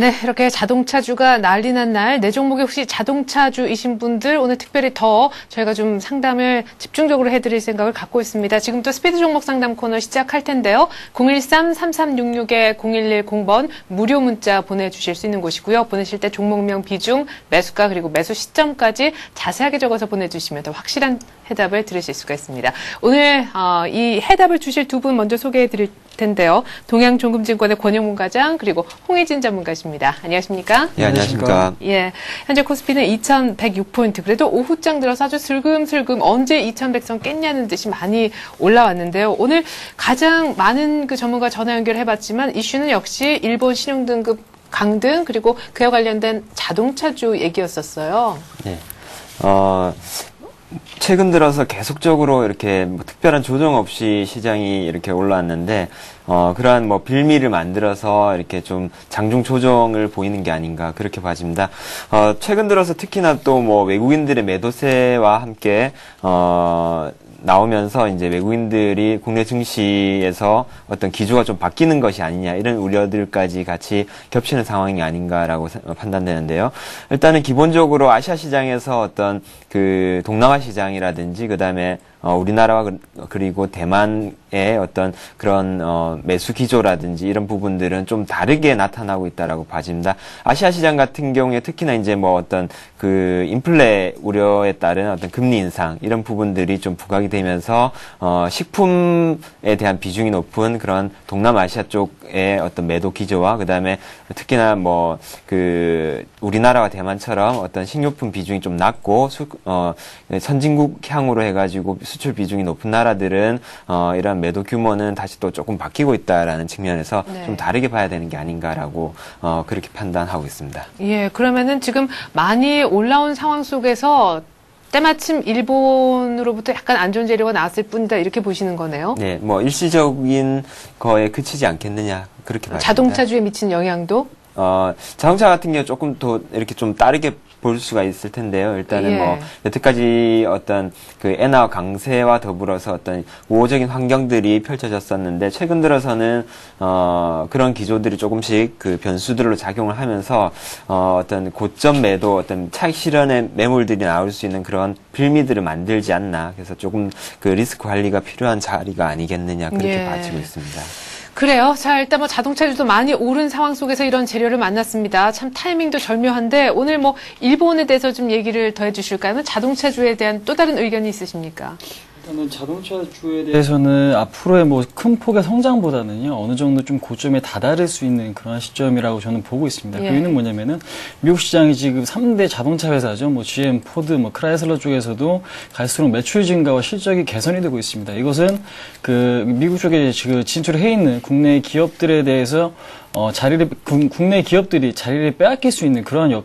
네, 이렇게 자동차주가 난리 난 날, 내 종목이 혹시 자동차주이신 분들 오늘 특별히 더 저희가 좀 상담을 집중적으로 해드릴 생각을 갖고 있습니다. 지금부터 스피드 종목 상담 코너 시작할 텐데요. 013-3366-0110번 무료 문자 보내주실 수 있는 곳이고요. 보내실 때 종목명, 비중, 매수가 그리고 매수 시점까지 자세하게 적어서 보내주시면 더 확실한 해답을 들으실 수가 있습니다. 오늘 이 해답을 주실 두 분 먼저 소개해드릴 텐데요. 동양종금증권의 권영문 과장 그리고 홍혜진 전문가십니다. 안녕하십니까? 예, 안녕하십니까? 예, 현재 코스피는 2106포인트. 그래도 오후장 들어서 아주 슬금슬금 언제 2100선 깼냐는 듯이 많이 올라왔는데요. 오늘 가장 많은 그 전문가 전화 연결해봤지만 이슈는 역시 일본 신용등급 강등 그리고 그와 관련된 자동차주 얘기였었어요. 네. 최근 들어서 계속적으로 이렇게 뭐 특별한 조정 없이 시장이 이렇게 올라왔는데, 그러한 뭐 빌미를 만들어서 이렇게 좀 장중 조정을 보이는 게 아닌가, 그렇게 봐집니다. 최근 들어서 특히나 또 뭐 외국인들의 매도세와 함께, 나오면서 이제 외국인들이 국내 증시에서 어떤 기조가 좀 바뀌는 것이 아니냐 이런 우려들까지 같이 겹치는 상황이 아닌가라고 판단되는데요. 일단은 기본적으로 아시아 시장에서 어떤 그 동남아 시장이라든지 그다음에 우리나라와 그리고 대만의 어떤 그런 매수 기조라든지 이런 부분들은 좀 다르게 나타나고 있다라고 봐집니다. 아시아 시장 같은 경우에 특히나 이제 뭐 어떤 그 인플레 우려에 따른 어떤 금리 인상 이런 부분들이 좀 부각이 되면서 식품에 대한 비중이 높은 그런 동남아시아 쪽의 어떤 매도 기조와 그다음에 특히나 뭐 그 우리나라와 대만처럼 어떤 식료품 비중이 좀 낮고 선진국향으로 해가지고 수출 비중이 높은 나라들은 이러한 매도 규모는 다시 또 조금 바뀌고 있다라는 측면에서 네. 좀 다르게 봐야 되는 게 아닌가라고 그렇게 판단하고 있습니다. 예, 그러면은 지금 많이 올라온 상황 속에서 때마침 일본으로부터 약간 안 좋은 재료가 나왔을 뿐이다 이렇게 보시는 거네요. 네, 뭐 일시적인 거에 그치지 않겠느냐 그렇게 봐야 됩니다. 자동차주에 미친 영향도? 자동차 같은 경우 조금 더 이렇게 좀 다르게 볼 수가 있을 텐데요. 일단은 예. 뭐 여태까지 어떤 그 엔화 강세와 더불어서 어떤 우호적인 환경들이 펼쳐졌었는데 최근 들어서는 그런 기조들이 조금씩 그 변수들로 작용을 하면서 어떤 고점 매도 어떤 차익 실현의 매물들이 나올 수 있는 그런 빌미들을 만들지 않나. 그래서 조금 그 리스크 관리가 필요한 자리가 아니겠느냐 그렇게 예. 봐지고 있습니다. 그래요. 자, 일단 뭐 자동차주도 많이 오른 상황 속에서 이런 재료를 만났습니다. 참 타이밍도 절묘한데 오늘 뭐 일본에 대해서 좀 얘기를 더 해주실까요? 자동차주에 대한 또 다른 의견이 있으십니까? 일단은 자동차주에 대해서는 앞으로의 뭐 큰 폭의 성장보다는요 어느 정도 좀 고점에 다다를 수 있는 그런 시점이라고 저는 보고 있습니다. 예. 그 이유는 뭐냐면은 미국 시장이 지금 3대 자동차 회사죠. 뭐 GM, 포드, 뭐 크라이슬러 쪽에서도 갈수록 매출 증가와 실적이 개선이 되고 있습니다. 이것은 그 미국 쪽에 지금 진출해 있는 국내 기업들에 대해서 국내 기업들이 자리를 빼앗길 수 있는 그런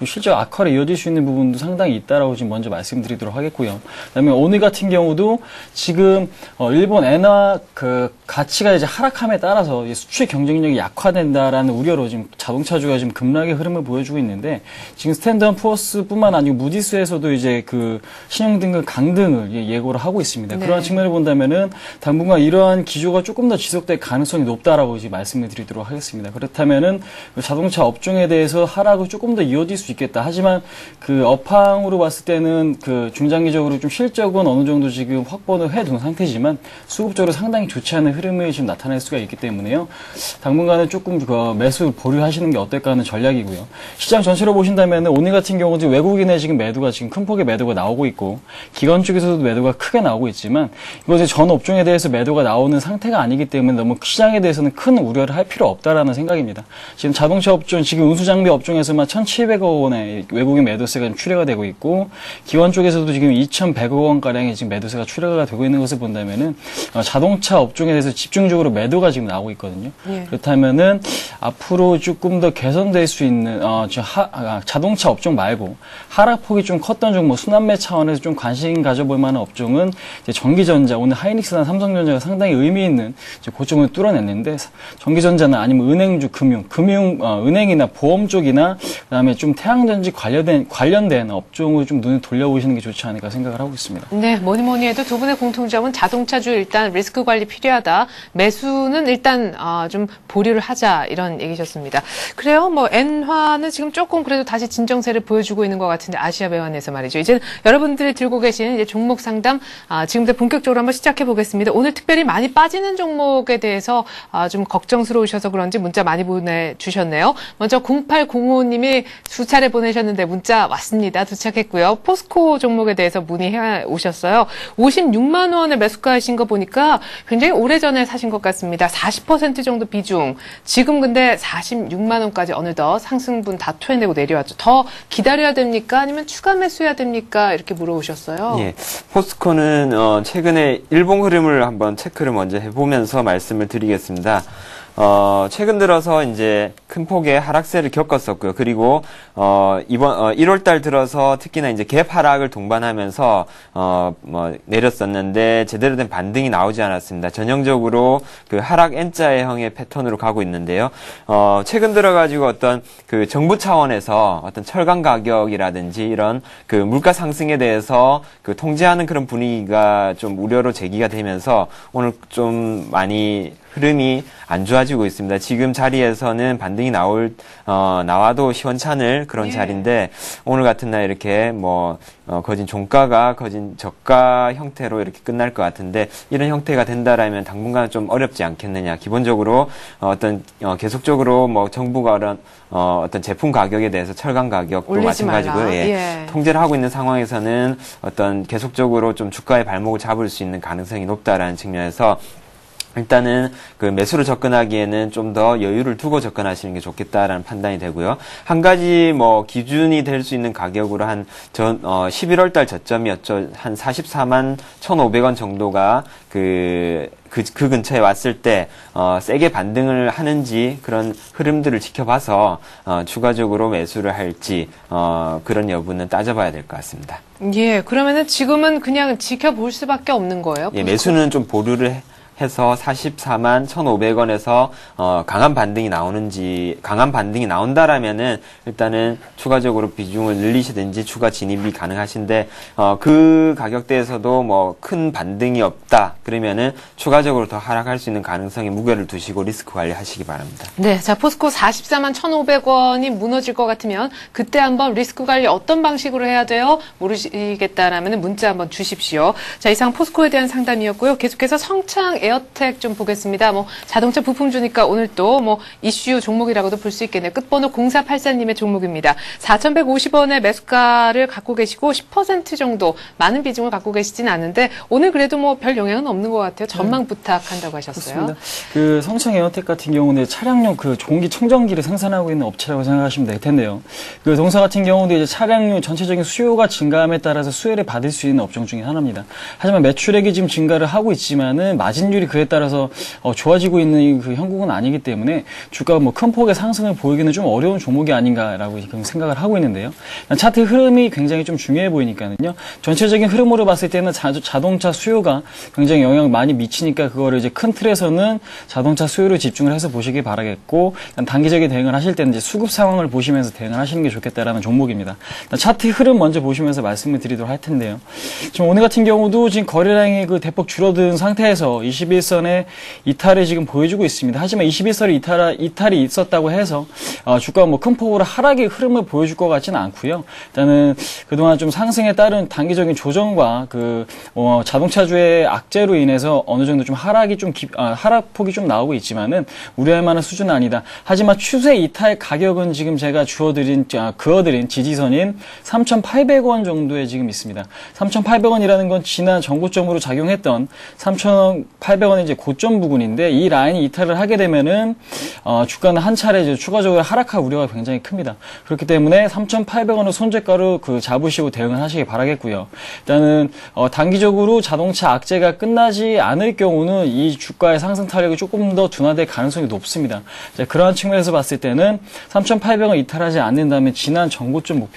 실적 악화로 이어질 수 있는 부분도 상당히 있다라고 지금 먼저 말씀드리도록 하겠고요. 그다음에 오늘 같은 경우도 지금 일본 엔화 그 가치가 이제 하락함에 따라서 수출 경쟁력이 약화된다라는 우려로 지금 자동차주가 지금 급락의 흐름을 보여주고 있는데 지금 스탠드업푸어스뿐만 아니고 무디스에서도 이제 그 신용등급 강등을 예고를 하고 있습니다. 네. 그런 측면을 본다면은 당분간 이러한 기조가 조금 더 지속될 가능성이 높다라고 이제 말씀을 드리도록 하겠습니다. 그렇다면은 그 자동차 업종에 대해서 하락을 조금 더 이어질 수 있겠다. 하지만 그 업황으로 봤을 때는 그 중장기적으로 좀 실적은 어느 정도 지금 확보는 해둔 상태지만 수급적으로 상당히 좋지 않은 흐름이 지금 나타날 수가 있기 때문에요. 당분간은 조금 그 매수 보류하시는 게 어떨까 하는 전략이고요. 시장 전체로 보신다면 오늘 같은 경우도 외국인의 지금 매도가 지금 큰 폭의 매도가 나오고 있고 기관 쪽에서도 매도가 크게 나오고 있지만 이것이 전 업종에 대해서 매도가 나오는 상태가 아니기 때문에 너무 시장에 대해서는 큰 우려를 할 필요 없다라는 생각입니다. 지금 자동차 업종, 지금 운수장비 업종에서만 1,700억 원의 외국인 매도세가 좀 출회가 되고 있고 기관 쪽에서도 지금 2,100억 원가량의 지금 매도세가 출회가 되고 있는 것을 본다면은 자동차 업종에 대해서 집중적으로 매도가 지금 나오고 있거든요. 예. 그렇다면은 앞으로 조금 더 개선될 수 있는 자동차 업종 말고 하락폭이 좀 컸던 종목, 순환매 차원에서 좀 관심 가져볼 만한 업종은 이제 전기전자, 오늘 하이닉스나 삼성전자가 상당히 의미 있는 고점을 뚫어냈는데 있는데 전기전자나 아니면 은행주, 은행이나 보험 쪽이나 그다음에 좀 태양전지 관련된 업종을 좀 눈에 돌려보시는 게 좋지 않을까 생각을 하고 있습니다. 네, 뭐니 해도 두 분의 공통점은 자동차주 일단 리스크 관리 필요하다. 매수는 일단 좀 보류를 하자 이런 얘기셨습니다. 그래요. 뭐 엔화는 지금 조금 그래도 다시 진정세를 보여주고 있는 것 같은데 아시아배환에서 말이죠. 이제 여러분들이 들고 계신 이제 종목 상담 지금부터 본격적으로 한번 시작해 보겠습니다. 오늘 특별히 많이 빠지는 종목에 대해서 좀 걱정스러우셔서 그런지 문자 많이 보내주셨네요. 먼저 0805님이 두 차례 보내셨는데 문자 왔습니다. 도착했고요. 포스코 종목에 대해서 문의해 오셨어요. 56만 원에 매수가하신 거 보니까 굉장히 오래전에 사신 것 같습니다. 40% 정도 비중. 지금 근데 46만 원까지 어느덧 상승분 다 토해내고 내려왔죠. 더 기다려야 됩니까? 아니면 추가 매수해야 됩니까? 이렇게 물어보셨어요. 예, 포스코는 최근에 일봉 흐름을 한번 체크를 먼저 해보면서 말씀을 드리겠습니다. 최근 들어서 이제 큰 폭의 하락세를 겪었었고요. 그리고, 이번, 1월달 들어서 특히나 이제 갭 하락을 동반하면서, 내렸었는데 제대로 된 반등이 나오지 않았습니다. 전형적으로 그 하락 N자형의 패턴으로 가고 있는데요. 최근 들어가지고 어떤 그 정부 차원에서 어떤 철강 가격이라든지 이런 그 물가 상승에 대해서 그 통제하는 그런 분위기가 좀 우려로 제기가 되면서 오늘 좀 많이 흐름이 안 좋아지고 있습니다. 지금 자리에서는 반등이 나와도 시원찮을 그런 자리인데, 오늘 같은 날 이렇게 거진 종가가 거진 저가 형태로 이렇게 끝날 것 같은데, 이런 형태가 된다라면 당분간 좀 어렵지 않겠느냐. 기본적으로, 계속적으로 정부가 어떤 제품 가격에 대해서 철강 가격도 마찬가지고요. 예. 통제를 하고 있는 상황에서는 어떤 계속적으로 좀 주가의 발목을 잡을 수 있는 가능성이 높다라는 측면에서 일단은 그 매수를 접근하기에는 좀 더 여유를 두고 접근하시는 게 좋겠다라는 판단이 되고요. 한 가지 기준이 될 수 있는 가격으로 11월 달 저점이었죠. 한 44만 1,500원 정도가 그 근처에 왔을 때, 세게 반등을 하는지 그런 흐름들을 지켜봐서, 추가적으로 매수를 할지, 그런 여부는 따져봐야 될 것 같습니다. 예, 그러면은 지금은 그냥 지켜볼 수밖에 없는 거예요? 예, 매수는 좀 보류를 해서 44만 1,500원에서 강한 반등이 나온다라면은 일단은 추가적으로 비중을 늘리시든지 추가 진입이 가능하신데 그 가격대에서도 큰 반등이 없다 그러면은 추가적으로 더 하락할 수 있는 가능성에 무게를 두시고 리스크 관리하시기 바랍니다. 네, 자 포스코 44만 1,500원이 무너질 것 같으면 그때 한번 리스크 관리 어떤 방식으로 해야 돼요? 모르시겠다라면 문자 한번 주십시오. 자, 이상 포스코에 대한 상담이었고요. 계속해서 성창 에어텍 좀 보겠습니다. 자동차 부품 주니까 오늘 또 이슈 종목이라고도 볼 수 있겠네요. 끝번호 0484님의 종목입니다. 4,150원의 매수가를 갖고 계시고 10% 정도 많은 비중을 갖고 계시진 않은데 오늘 그래도 별 영향은 없는 것 같아요. 전망 부탁한다고 하셨어요. 그렇습니다. 그 성창 에어텍 같은 경우는 차량용 그 공기 청정기를 생산하고 있는 업체라고 생각하시면 될 텐데요. 그 동사 같은 경우도 이제 차량용 전체적인 수요가 증가함에 따라서 수혜를 받을 수 있는 업종 중에 하나입니다. 하지만 매출액이 지금 증가를 하고 있지만은 마진율이 그에 따라서 좋아지고 있는 그 형국은 아니기 때문에 주가가 큰 폭의 상승을 보이기는 좀 어려운 종목이 아닌가라고 지금 생각을 하고 있는데요. 차트 흐름이 굉장히 좀 중요해 보이니까요. 전체적인 흐름으로 봤을 때는 자동차 수요가 굉장히 영향을 많이 미치니까 그거를 이제 큰 틀에서는 자동차 수요를 집중을 해서 보시기 바라겠고, 단기적인 대응을 하실 때는 이제 수급 상황을 보시면서 대응을 하시는 게 좋겠다라는 종목입니다. 차트 흐름 먼저 보시면서 말씀을 드리도록 할 텐데요. 지금 오늘 같은 경우도 지금 거래량이 대폭 줄어든 상태에서 21선의 이탈을 지금 보여주고 있습니다. 하지만 21선의 이탈이 있었다고 해서 주가가 큰 폭으로 하락의 흐름을 보여줄 것 같지는 않고요. 일단은 그동안 좀 상승에 따른 단기적인 조정과 자동차주의 악재로 인해서 어느 정도 좀 하락폭이 좀 나오고 있지만은 우려할 만한 수준은 아니다. 하지만 추세 이탈 가격은 지금 제가 그어드린 지지선인 3,800원 정도에 지금 있습니다. 3,800원이라는 건 지난 전고점으로 작용했던 3,800원의 이제 고점 부근인데 이 라인이 이탈을 하게 되면은 주가는 한 차례 이제 추가적으로 하락할 우려가 굉장히 큽니다. 그렇기 때문에 3,800원을 손절가로 잡으시고 대응을 하시기 바라겠고요. 일단은 단기적으로 자동차 악재가 끝나지 않을 경우는 이 주가의 상승 탄력이 조금 더 둔화될 가능성이 높습니다. 그러한 측면에서 봤을 때는 3,800원 이탈하지 않는다면 지난 전고점인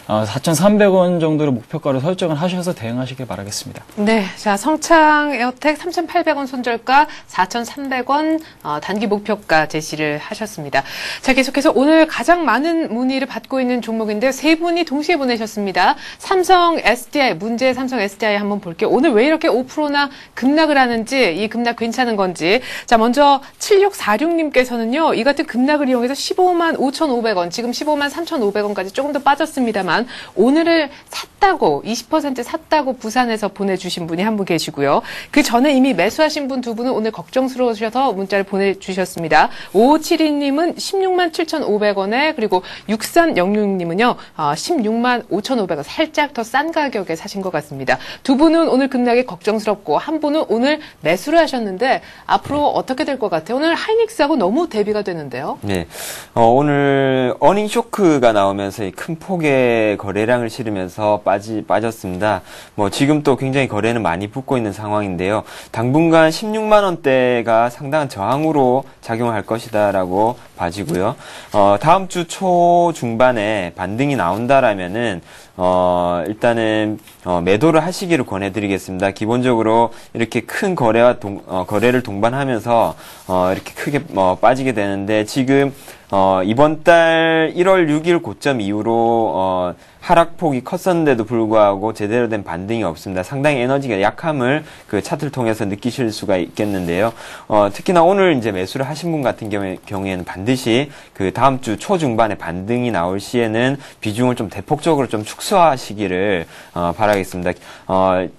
4,300원 정도를 목표가로 설정을 하셔서 대응하시길 바라겠습니다. 네, 자 성창 삼성 에어텍 3,800원 손절가, 4,300원 단기 목표가 제시를 하셨습니다. 자, 계속해서 오늘 가장 많은 문의를 받고 있는 종목인데 세 분이 동시에 보내셨습니다. 삼성 SDI, 문제 삼성 SDI 한번 볼게요. 오늘 왜 이렇게 5%나 급락을 하는지, 이 급락 괜찮은 건지. 자, 먼저 7646님께서는요, 이 같은 급락을 이용해서 15만 5,500원, 지금 15만 3,500원까지 조금 더 빠졌습니다만, 오늘을 샀다고, 20% 샀다고 부산에서 보내주신 분이 한 분 계시고요. 그 전에 이미 매수하신 분 두 분은 오늘 걱정스러우셔서 문자를 보내주셨습니다. 5572님은 16만 7,500원에, 그리고 6306님은요, 16만 5,500원, 살짝 더 싼 가격에 사신 것 같습니다. 두 분은 오늘 급락이 걱정스럽고, 한 분은 오늘 매수를 하셨는데, 앞으로 어떻게 될 것 같아요? 오늘 하이닉스하고 너무 대비가 되는데요. 네. 오늘 어닝 쇼크가 나오면서 큰 폭의 거래량을 실으면서 빠졌습니다. 지금 또 굉장히 거래는 많이 붙고 있는 상황인데요. 당분간 16만 원대가 상당한 저항으로 작용할 것이다라고 봐지고요. 다음 주 초중반에 반등이 나온다라면은 일단은 매도를 하시기를 권해드리겠습니다. 기본적으로 이렇게 큰 거래를 동반하면서 이렇게 크게 빠지게 되는데, 지금 이번 달 1월 6일 고점 이후로 하락폭이 컸었는데도 불구하고 제대로 된 반등이 없습니다. 상당히 에너지가 약함을 그 차트를 통해서 느끼실 수가 있겠는데요. 특히나 오늘 이제 매수를 하신 분 같은 경우에는 반드시 그 다음 주 초중반에 반등이 나올 시에는 비중을 좀 대폭적으로 좀 축소하시기를 바라겠습니다.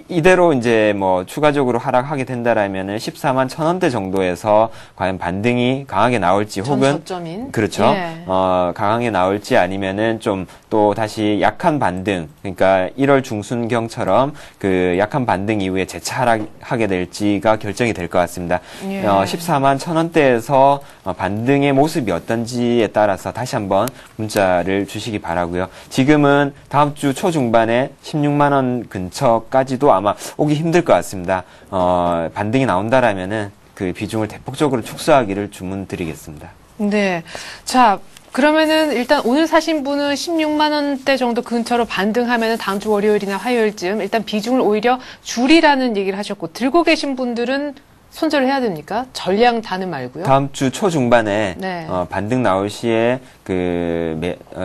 이대로 이제 추가적으로 하락하게 된다라면은 14만 1,000원대 정도에서 과연 반등이 강하게 나올지, 혹은 저점인. 그렇죠. 예. 강하게 나올지, 아니면은 좀 또 다시 약한 반등, 그러니까 1월 중순경처럼 그 약한 반등 이후에 재차 하락하게 될지가 결정이 될 것 같습니다. 예. 14만 1,000원대에서 반등의 모습이 어떤지에 따라서 다시 한번 문자를 주시기 바라고요. 지금은 다음 주 초중반에 16만 원 근처까지도 아마 오기 힘들 것 같습니다. 반등이 나온다라면은 그 비중을 대폭적으로 축소하기를 주문드리겠습니다. 네. 자, 그러면은 일단 오늘 사신 분은 16만 원대 정도 근처로 반등하면은 다음 주 월요일이나 화요일쯤 일단 비중을 오히려 줄이라는 얘기를 하셨고, 들고 계신 분들은 손절을 해야 됩니까? 전량 다는 말고요. 다음 주 초중반에 네. 반등 나올 시에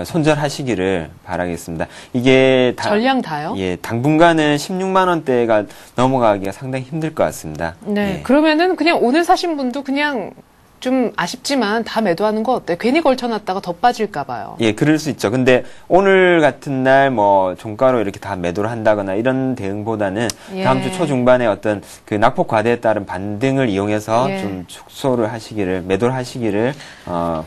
손절하시기를 바라겠습니다. 이게 전량 다요? 예, 당분간은 16만 원대가 넘어가기가 상당히 힘들 것 같습니다. 네. 예. 그러면은 그냥 오늘 사신 분도 그냥 좀 아쉽지만 다 매도하는 거 어때요? 괜히 걸쳐놨다가 더 빠질까 봐요. 예, 그럴 수 있죠. 근데 오늘 같은 날 종가로 이렇게 다 매도를 한다거나 이런 대응보다는 예. 다음 주 초중반에 어떤 그 낙폭 과대에 따른 반등을 이용해서 예. 좀 매도를 하시기를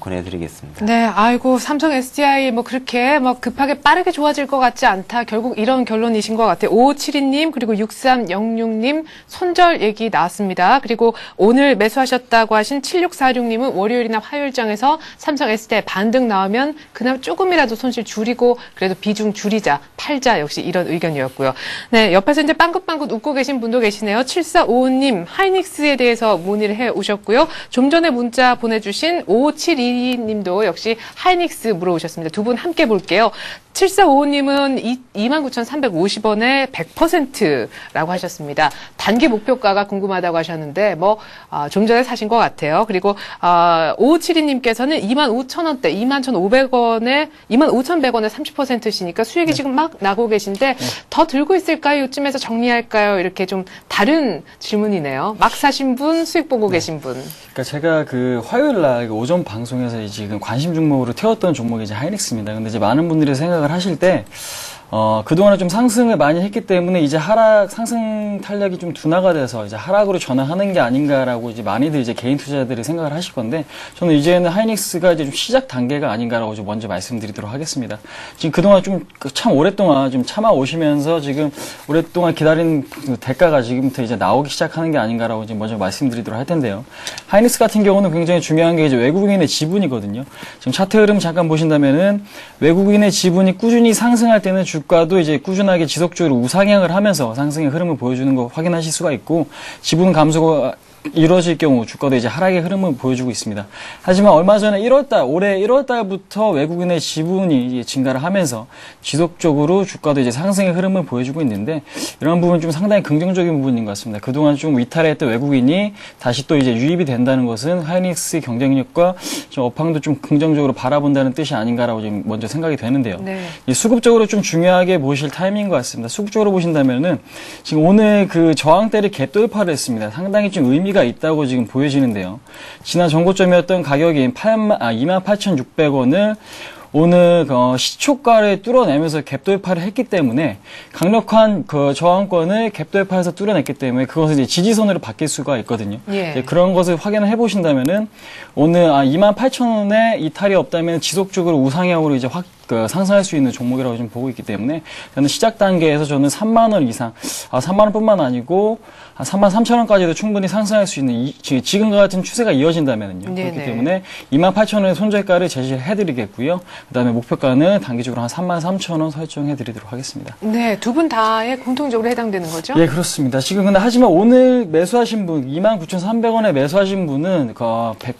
권해드리겠습니다. 네, 아이고, 삼성 SDI 그렇게 급하게 빠르게 좋아질 것 같지 않다. 결국 이런 결론이신 것 같아요. 5572님, 그리고 6306님, 손절 얘기 나왔습니다. 그리고 오늘 매수하셨다고 하신 7646님은 월요일이나 화요일장에서 삼성 SDI 반등 나오면 그나마 조금이라도 손실 줄이고 그래도 비중 줄이자, 팔자, 역시 이런 의견이었고요. 네, 옆에서 이제 빵긋빵긋 웃고 계신 분도 계시네요. 7455님, 하이닉스에 대해서 문의를 해 오셨고요. 좀 전에 문자 보내주신 5572님도 역시 하이닉스 물어보셨습니다. 두 분 함께 볼게요. 7455님은 29,350원에 100%라고 하셨습니다. 단기 목표가가 궁금하다고 하셨는데, 좀 전에 사신 것 같아요. 그리고, 5572님께서는 25,000원대, 21,500원에, 25,100원에 30%시니까 수익이 지금 막 나고 계신데, 더 들고 있을까요? 이쯤에서 정리할까요? 이렇게 좀 다른 질문이네요. 막 사신 분, 수익 보고 계신 분. 그러니까 제가 그 화요일 날 오전 방송에서 지금 관심 종목으로 태웠던 종목이 이제 하이닉스입니다. 근데 이제 많은 분들이 생각을 하실 때, 그동안에 좀 상승을 많이 했기 때문에 이제 상승 탄력이 좀 둔화가 돼서 이제 하락으로 전환하는 게 아닌가라고 이제 많이들 이제 개인 투자자들이 생각을 하실 건데, 저는 이제는 하이닉스가 이제 좀 시작 단계가 아닌가라고 좀 먼저 말씀드리도록 하겠습니다. 지금 그동안 좀 참 오랫동안 좀 참아 오시면서 지금 오랫동안 기다린 그 대가가 지금부터 이제 나오기 시작하는 게 아닌가라고 지금 먼저 말씀드리도록 할 텐데요. 하이닉스 같은 경우는 굉장히 중요한 게 이제 외국인의 지분이거든요. 지금 차트 흐름 잠깐 보신다면은 외국인의 지분이 꾸준히 상승할 때는 주가도 이제 꾸준하게 지속적으로 우상향을 하면서 상승의 흐름을 보여주는 거 확인하실 수가 있고, 지분 감소가 이루어질 경우 주가도 이제 하락의 흐름을 보여주고 있습니다. 하지만 얼마 전에 올해 1월달부터 외국인의 지분이 이제 증가를 하면서 지속적으로 주가도 이제 상승의 흐름을 보여주고 있는데 이런 부분 좀 상당히 긍정적인 부분인 것 같습니다. 그동안 좀 위탈했던 외국인이 다시 또 이제 유입이 된다는 것은 하이닉스의 경쟁력과 좀 업황도 좀 긍정적으로 바라본다는 뜻이 아닌가라고 지금 먼저 생각이 되는데요. 네. 이 수급적으로 좀 중요하게 보실 타이밍인 것 같습니다. 수급적으로 보신다면은 지금 오늘 그 저항대를 갭 돌파를 했습니다. 상당히 좀 의미가 있다고 지금 보여지는데요. 지난 전고점이었던 가격인 28,600원을 오늘 시초가를 뚫어내면서 갭 돌파를 했기 때문에 강력한 그 저항권을 갭 돌파해서 뚫어냈기 때문에 그것은 이제 지지선으로 바뀔 수가 있거든요. 예. 그런 것을 확인을 해보신다면은 오늘 28,000원에 이탈이 없다면 지속적으로 우상향으로 이제 상승할 수 있는 종목이라고 지금 보고 있기 때문에 저는 시작 단계에서 저는 3만 원 이상, 3만 원뿐만 아니고 한 3만 3천 원까지도 충분히 상승할 수 있는 지금과 같은 추세가 이어진다면은요. 네네. 그렇기 때문에 28,000원의 손절가를 제시해드리겠고요. 그다음에 목표가는 단기적으로 한 3만 3천 원 설정해드리도록 하겠습니다. 네, 두 분 다에 공통적으로 해당되는 거죠? 예, 그렇습니다. 지금 근데 하지만 오늘 매수하신 분, 29,300원에 매수하신 분은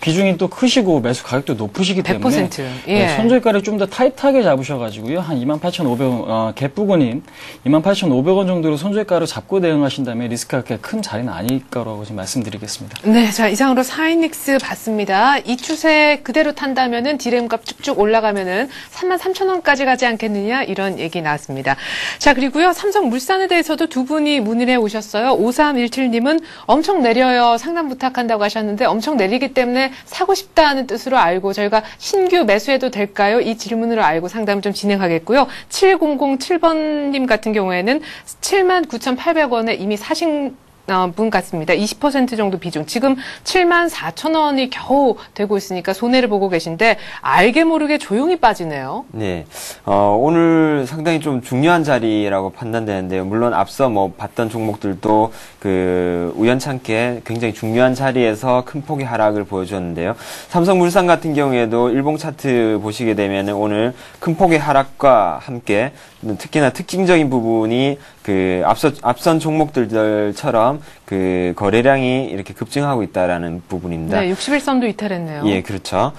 비중이 또 크시고 매수 가격도 높으시기 때문에 100%. 예. 손절가를 좀 더 타이트하게 잡으셔가지고요. 한 28,500원, 갭 부근인 28,500원 정도로 손절가로 잡고 대응하신다면 리스크가 그렇게 큰 자리는 아닐 거라고 지금 말씀드리겠습니다. 네, 자, 이상으로 하이닉스 봤습니다. 이 추세 그대로 탄다면은 디램값 쭉쭉 올라가면은 33,000원까지 가지 않겠느냐 이런 얘기 나왔습니다. 자, 그리고요. 삼성물산에 대해서도 두 분이 문의를 해 오셨어요. 5317님은 엄청 내려요. 상담 부탁한다고 하셨는데 엄청 내리기 때문에 사고 싶다는 뜻으로 알고 저희가 신규 매수해도 될까요? 이 질문으로 알고 상담을 좀 진행하겠고요. 7007번님 같은 경우에는 79,800원에 이미 사신 분 같습니다. 20% 정도 비중. 지금 74,000원이 겨우 되고 있으니까 손해를 보고 계신데 알게 모르게 조용히 빠지네요. 네. 오늘 상당히 좀 중요한 자리라고 판단되는데요. 물론 앞서 봤던 종목들도 우연찮게 굉장히 중요한 자리에서 큰 폭의 하락을 보여줬는데요. 삼성물산 같은 경우에도 일봉 차트 보시게 되면 오늘 큰 폭의 하락과 함께 특히나 특징적인 부분이 앞선 종목들처럼 거래량이 이렇게 급증하고 있다라는 부분입니다. 네, 61선도 이탈했네요. 예, 그렇죠.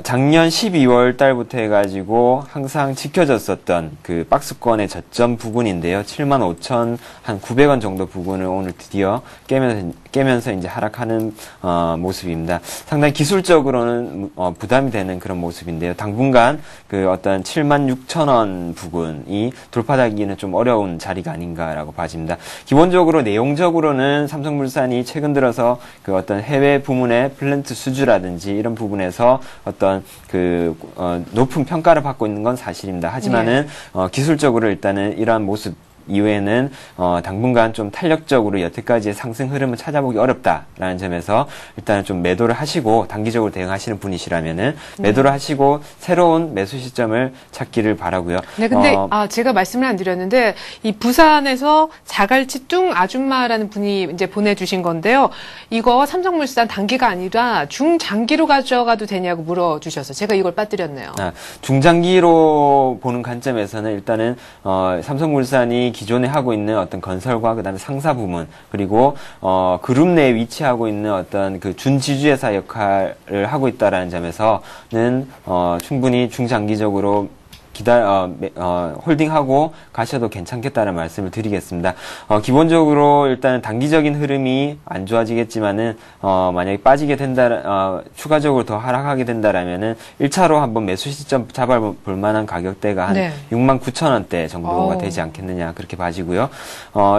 작년 12월 달부터 해가지고 항상 지켜졌었던 박스권의 저점 부근인데요. 75,900원 정도 부근을 오늘 드디어 깨면서 이제 하락하는 모습입니다. 상당히 기술적으로는 부담이 되는 그런 모습인데요. 당분간 어떤 76,000원 부근이 돌파하기는 좀 어려운 자리가 아닌가라고 봐집니다. 기본적으로 내용적으로는 삼성물산이 최근 들어서 어떤 해외 부문의 플랜트 수주라든지 이런 부분에서 어떤 높은 평가를 받고 있는 건 사실입니다. 하지만은 기술적으로 일단은 이러한 모습 이후에는 당분간 좀 탄력적으로 여태까지의 상승 흐름을 찾아보기 어렵다라는 점에서 일단은 좀 매도를 하시고 단기적으로 대응하시는 분이시라면은 매도를 하시고 새로운 매수 시점을 찾기를 바라고요. 네, 근데 제가 말씀을 안 드렸는데 이 부산에서 자갈치 뚱 아줌마라는 분이 이제 보내주신 건데요. 이거 삼성물산 단기가 아니라 중장기로 가져가도 되냐고 물어주셔서 제가 이걸 빠뜨렸네요. 중장기로 보는 관점에서는 일단은 삼성물산이 기존에 하고 있는 어떤 건설과 그다음에 상사 부문 그리고 그룹 내에 위치하고 있는 어떤 준지주회사 역할을 하고 있다라는 점에서는 충분히 중장기적으로 홀딩하고 가셔도 괜찮겠다는 말씀을 드리겠습니다. 기본적으로 일단은 단기적인 흐름이 안 좋아지겠지만은, 만약에 빠지게 된다, 추가적으로 더 하락하게 된다라면은, 1차로 한번 매수 시점 잡아볼 만한 가격대가 한 69,000원대 정도가 되지 않겠느냐, 그렇게 봐지고요.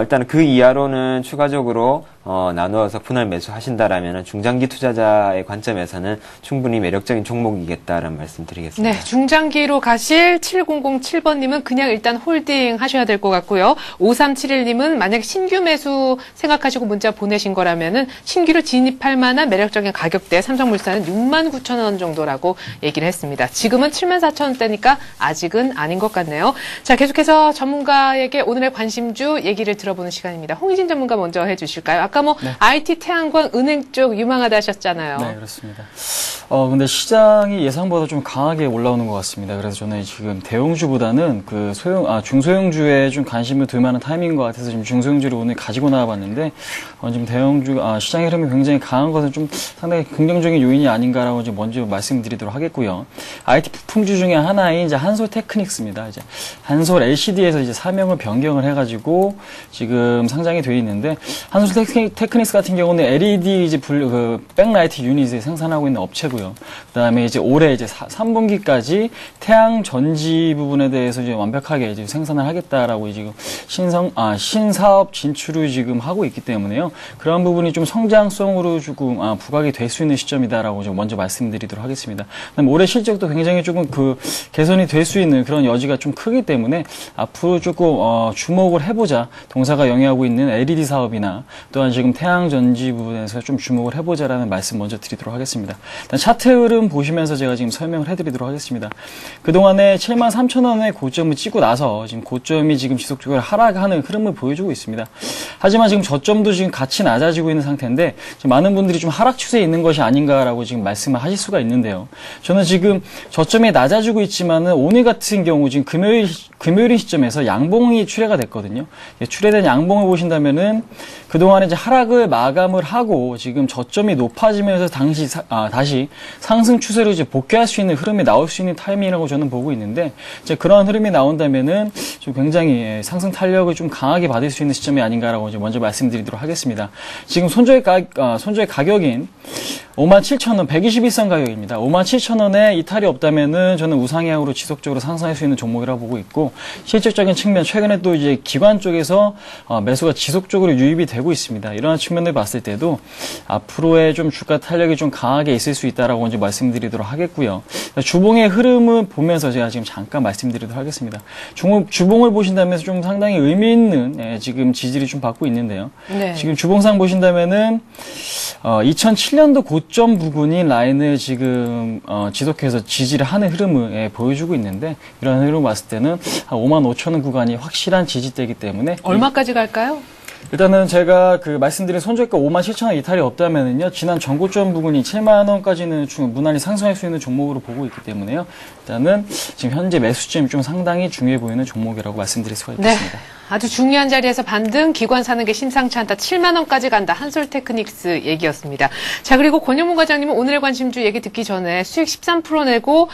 일단은 그 이하로는 추가적으로 나누어서 분할 매수하신다라면 중장기 투자자의 관점에서는 충분히 매력적인 종목이겠다라는 말씀 드리겠습니다. 네, 중장기로 가실 7007번님은 그냥 일단 홀딩 하셔야 될 것 같고요. 5371님은 만약 신규 매수 생각하시고 문자 보내신 거라면은 신규로 진입할 만한 매력적인 가격대 삼성물산은 69,000원 정도라고 얘기를 했습니다. 지금은 74,000원대니까 아직은 아닌 것 같네요. 자, 계속해서 전문가에게 오늘의 관심주 얘기를 들어보는 시간입니다. 홍희진 전문가 먼저 해주실까요? 아까 뭐 IT 태양광 은행 쪽 유망하다 하셨잖아요. 네, 그렇습니다. 근데 시장이 예상보다 좀 강하게 올라오는 것 같습니다. 그래서 저는 지금 대형주보다는 그 중소형주에 좀 관심을 둘 만한 타이밍인 것 같아서 지금 중소형주를 오늘 가지고 나와봤는데, 지금 대형주, 시장의 흐름이 굉장히 강한 것은 좀 상당히 긍정적인 요인이 아닌가라고 좀 먼저 말씀드리도록 하겠고요. IT 부품주 중에 하나인 이제 한솔 테크닉스입니다. 이제 한솔 LCD에서 이제 사명을 변경을 해가지고 지금 상장이 되어 있는데, 한솔 테크닉스 같은 경우는 LED 이제 백라이트 유닛을 생산하고 있는 업체고요. 그다음에 이제 올해 이제 3분기까지 태양 전지 부분에 대해서 이제 완벽하게 이제 생산을 하겠다라고 지금 신사업 진출을 지금 하고 있기 때문에요. 그런 부분이 좀 성장성으로 조금 부각이 될 수 있는 시점이다라고 좀 먼저 말씀드리도록 하겠습니다. 그다음에 올해 실적도 굉장히 조금 개선이 될 수 있는 그런 여지가 좀 크기 때문에 앞으로 조금 주목을 해보자. 동사가 영위하고 있는 LED 사업이나 또한 지금 태양 전지 부분에서 좀 주목을 해보자라는 말씀 먼저 드리도록 하겠습니다. 일단 차트 흐름 보시면서 제가 지금 설명을 해드리도록 하겠습니다. 그동안에 73,000원의 고점을 찍고 나서 지금 고점이 지금 지속적으로 하락하는 흐름을 보여주고 있습니다. 하지만 지금 저점도 지금 같이 낮아지고 있는 상태인데, 지금 많은 분들이 좀 하락 추세에 있는 것이 아닌가라고 지금 말씀을 하실 수가 있는데요. 저는 지금 저점이 낮아지고 있지만은 오늘 같은 경우 지금 금요일 시점에서 양봉이 출회가 됐거든요. 출회된 양봉을 보신다면은 그동안에 이제 하락을 마감을 하고 지금 저점이 높아지면서 다시 상승 추세로 이제 복귀할 수 있는 흐름이 나올 수 있는 타이밍이라고 저는 보고 있는데, 이제 그런 흐름이 나온다면은 좀 굉장히 상승 탄력을 좀 강하게 받을 수 있는 시점이 아닌가라고 이제 먼저 말씀드리도록 하겠습니다. 지금 손절 가격인 57,000원 121선 가격입니다. 57,000원에 이탈이 없다면은 저는 우상향으로 지속적으로 상승할 수 있는 종목이라고 보고 있고, 실질적인 측면 최근에 또 이제 기관 쪽에서 매수가 지속적으로 유입이 되고 있습니다. 이러한 측면을 봤을 때도 앞으로의 좀 주가 탄력이 좀 강하게 있을 수 있다라고 먼저 말씀드리도록 하겠고요. 주봉의 흐름을 보면서 제가 지금 잠깐 말씀드리도록 하겠습니다. 주봉을 보신다면 좀 상당히 의미 있는 지금 지지를 좀 받고 있는데요. 네. 지금 주봉상 보신다면은 2007년도 고점 부근인 라인을 지금 지속해서 지지를 하는 흐름을 보여주고 있는데, 이런 흐름을 봤을 때는 한 55,000원 구간이 확실한 지지대이기 때문에 얼마까지 갈까요? 일단은 제가 말씀드린 손절가 57,000원 이탈이 없다면은요, 지난 전고점 부근이 7만원까지는 무난히 상승할 수 있는 종목으로 보고 있기 때문에요. 일단은 지금 현재 매수점이 좀 상당히 중요해 보이는 종목이라고 말씀드릴 수가 있겠습니다. 네. 아주 중요한 자리에서 반등, 기관 사는 게 심상치 않다. 7만 원까지 간다. 한솔 테크닉스 얘기였습니다. 자, 그리고 권영문 과장님은 오늘의 관심주 얘기 듣기 전에 수익 13% 내고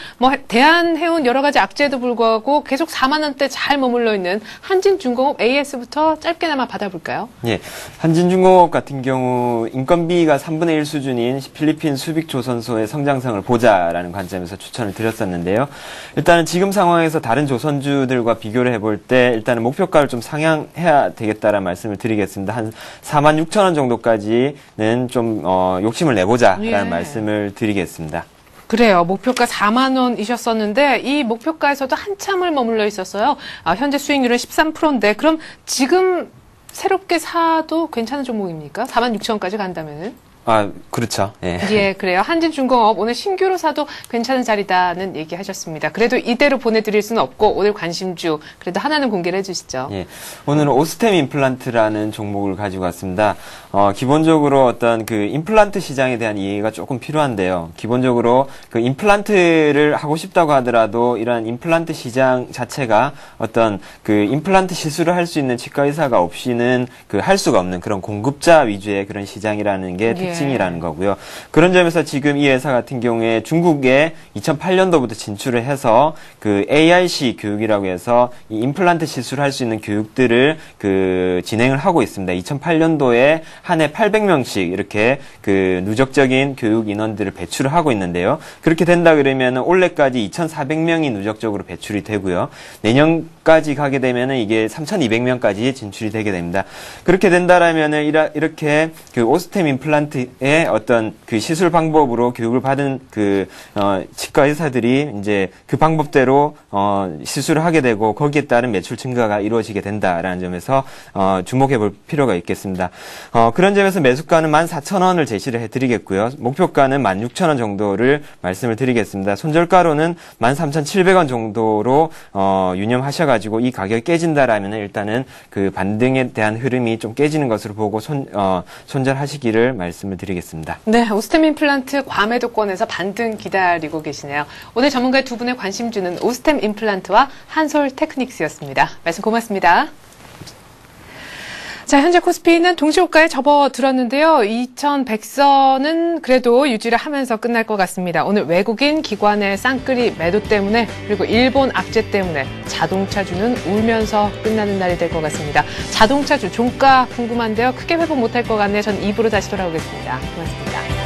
대한해운 여러 가지 악재에도 불구하고 계속 4만 원대 잘 머물러 있는 한진중공업 AS부터 짧게나마 받아볼까요? 예, 한진중공업 같은 경우 인건비가 3분의 1 수준인 필리핀 수빅조선소의 성장성을 보자라는 관점에서 추천을 드렸었는데요. 일단은 지금 상황에서 다른 조선주들과 비교를 해볼 때 일단은 목표가를 좀 상향해야 되겠다라는 말씀을 드리겠습니다. 한 46,000원 정도까지는 좀 욕심을 내보자라는 말씀을 드리겠습니다. 그래요. 목표가 4만 원이셨었는데 이 목표가에서도 한참을 머물러 있었어요. 현재 수익률은 13%인데 그럼 지금 새롭게 사도 괜찮은 종목입니까? 46,000원까지 간다면은? 그렇죠. 예. 예, 그래요. 한진중공업 오늘 신규로 사도 괜찮은 자리다는 얘기하셨습니다. 그래도 이대로 보내드릴 수는 없고 오늘 관심주 그래도 하나는 공개를 해주시죠. 예, 오늘은 오스템 임플란트라는 종목을 가지고 왔습니다. 기본적으로 어떤 그 임플란트 시장에 대한 이해가 조금 필요한데요. 기본적으로 그 임플란트를 하고 싶다고 하더라도 이러한 임플란트 시장 자체가 어떤 그 임플란트 시술을 할 수 있는 치과 의사가 없이는 할 수가 없는 그런 공급자 위주의 그런 시장이라는 게 특징이라는 거고요. 그런 점에서 지금 이 회사 같은 경우에 중국에 2008년도부터 진출을 해서 그 AIC 교육이라고 해서 이 임플란트 시술을 할 수 있는 교육들을 진행을 하고 있습니다. 2008년도에 한 해 800명씩 이렇게 누적적인 교육 인원들을 배출을 하고 있는데요. 그렇게 된다 그러면 올해까지 2,400명이 누적적으로 배출이 되고요. 내년까지 가게 되면 이게 3,200명까지 진출이 되게 됩니다. 그렇게 된다라면 이렇게 오스템 임플란트 임플란트의 어떤 그 시술 방법으로 교육을 받은 치과 의사들이 이제 그 방법대로 시술을 하게 되고 거기에 따른 매출 증가가 이루어지게 된다라는 점에서 주목해 볼 필요가 있겠습니다. 그런 점에서 매수가는 14,000원을 제시를 해드리겠고요. 목표가는 16,000원 정도를 말씀을 드리겠습니다. 손절가로는 13,700원 정도로 유념하셔가지고 이 가격이 깨진다라면 일단은 그 반등에 대한 흐름이 좀 깨지는 것으로 보고 손절하시기를 말씀을 드리겠습니다. 네, 오스템 임플란트 과매도권에서 반등 기다리고 계시네요. 오늘 전문가 두 분의 관심주는 오스템 임플란트와 한솔 테크닉스였습니다. 말씀 고맙습니다. 자, 현재 코스피는 동시호가에 접어들었는데요. 2100선은 그래도 유지를 하면서 끝날 것 같습니다. 오늘 외국인 기관의 쌍끌이 매도 때문에 그리고 일본 악재 때문에 자동차주는 울면서 끝나는 날이 될 것 같습니다. 자동차주 종가 궁금한데요. 크게 회복 못할 것 같네요. 전 2부로 다시 돌아오겠습니다. 고맙습니다.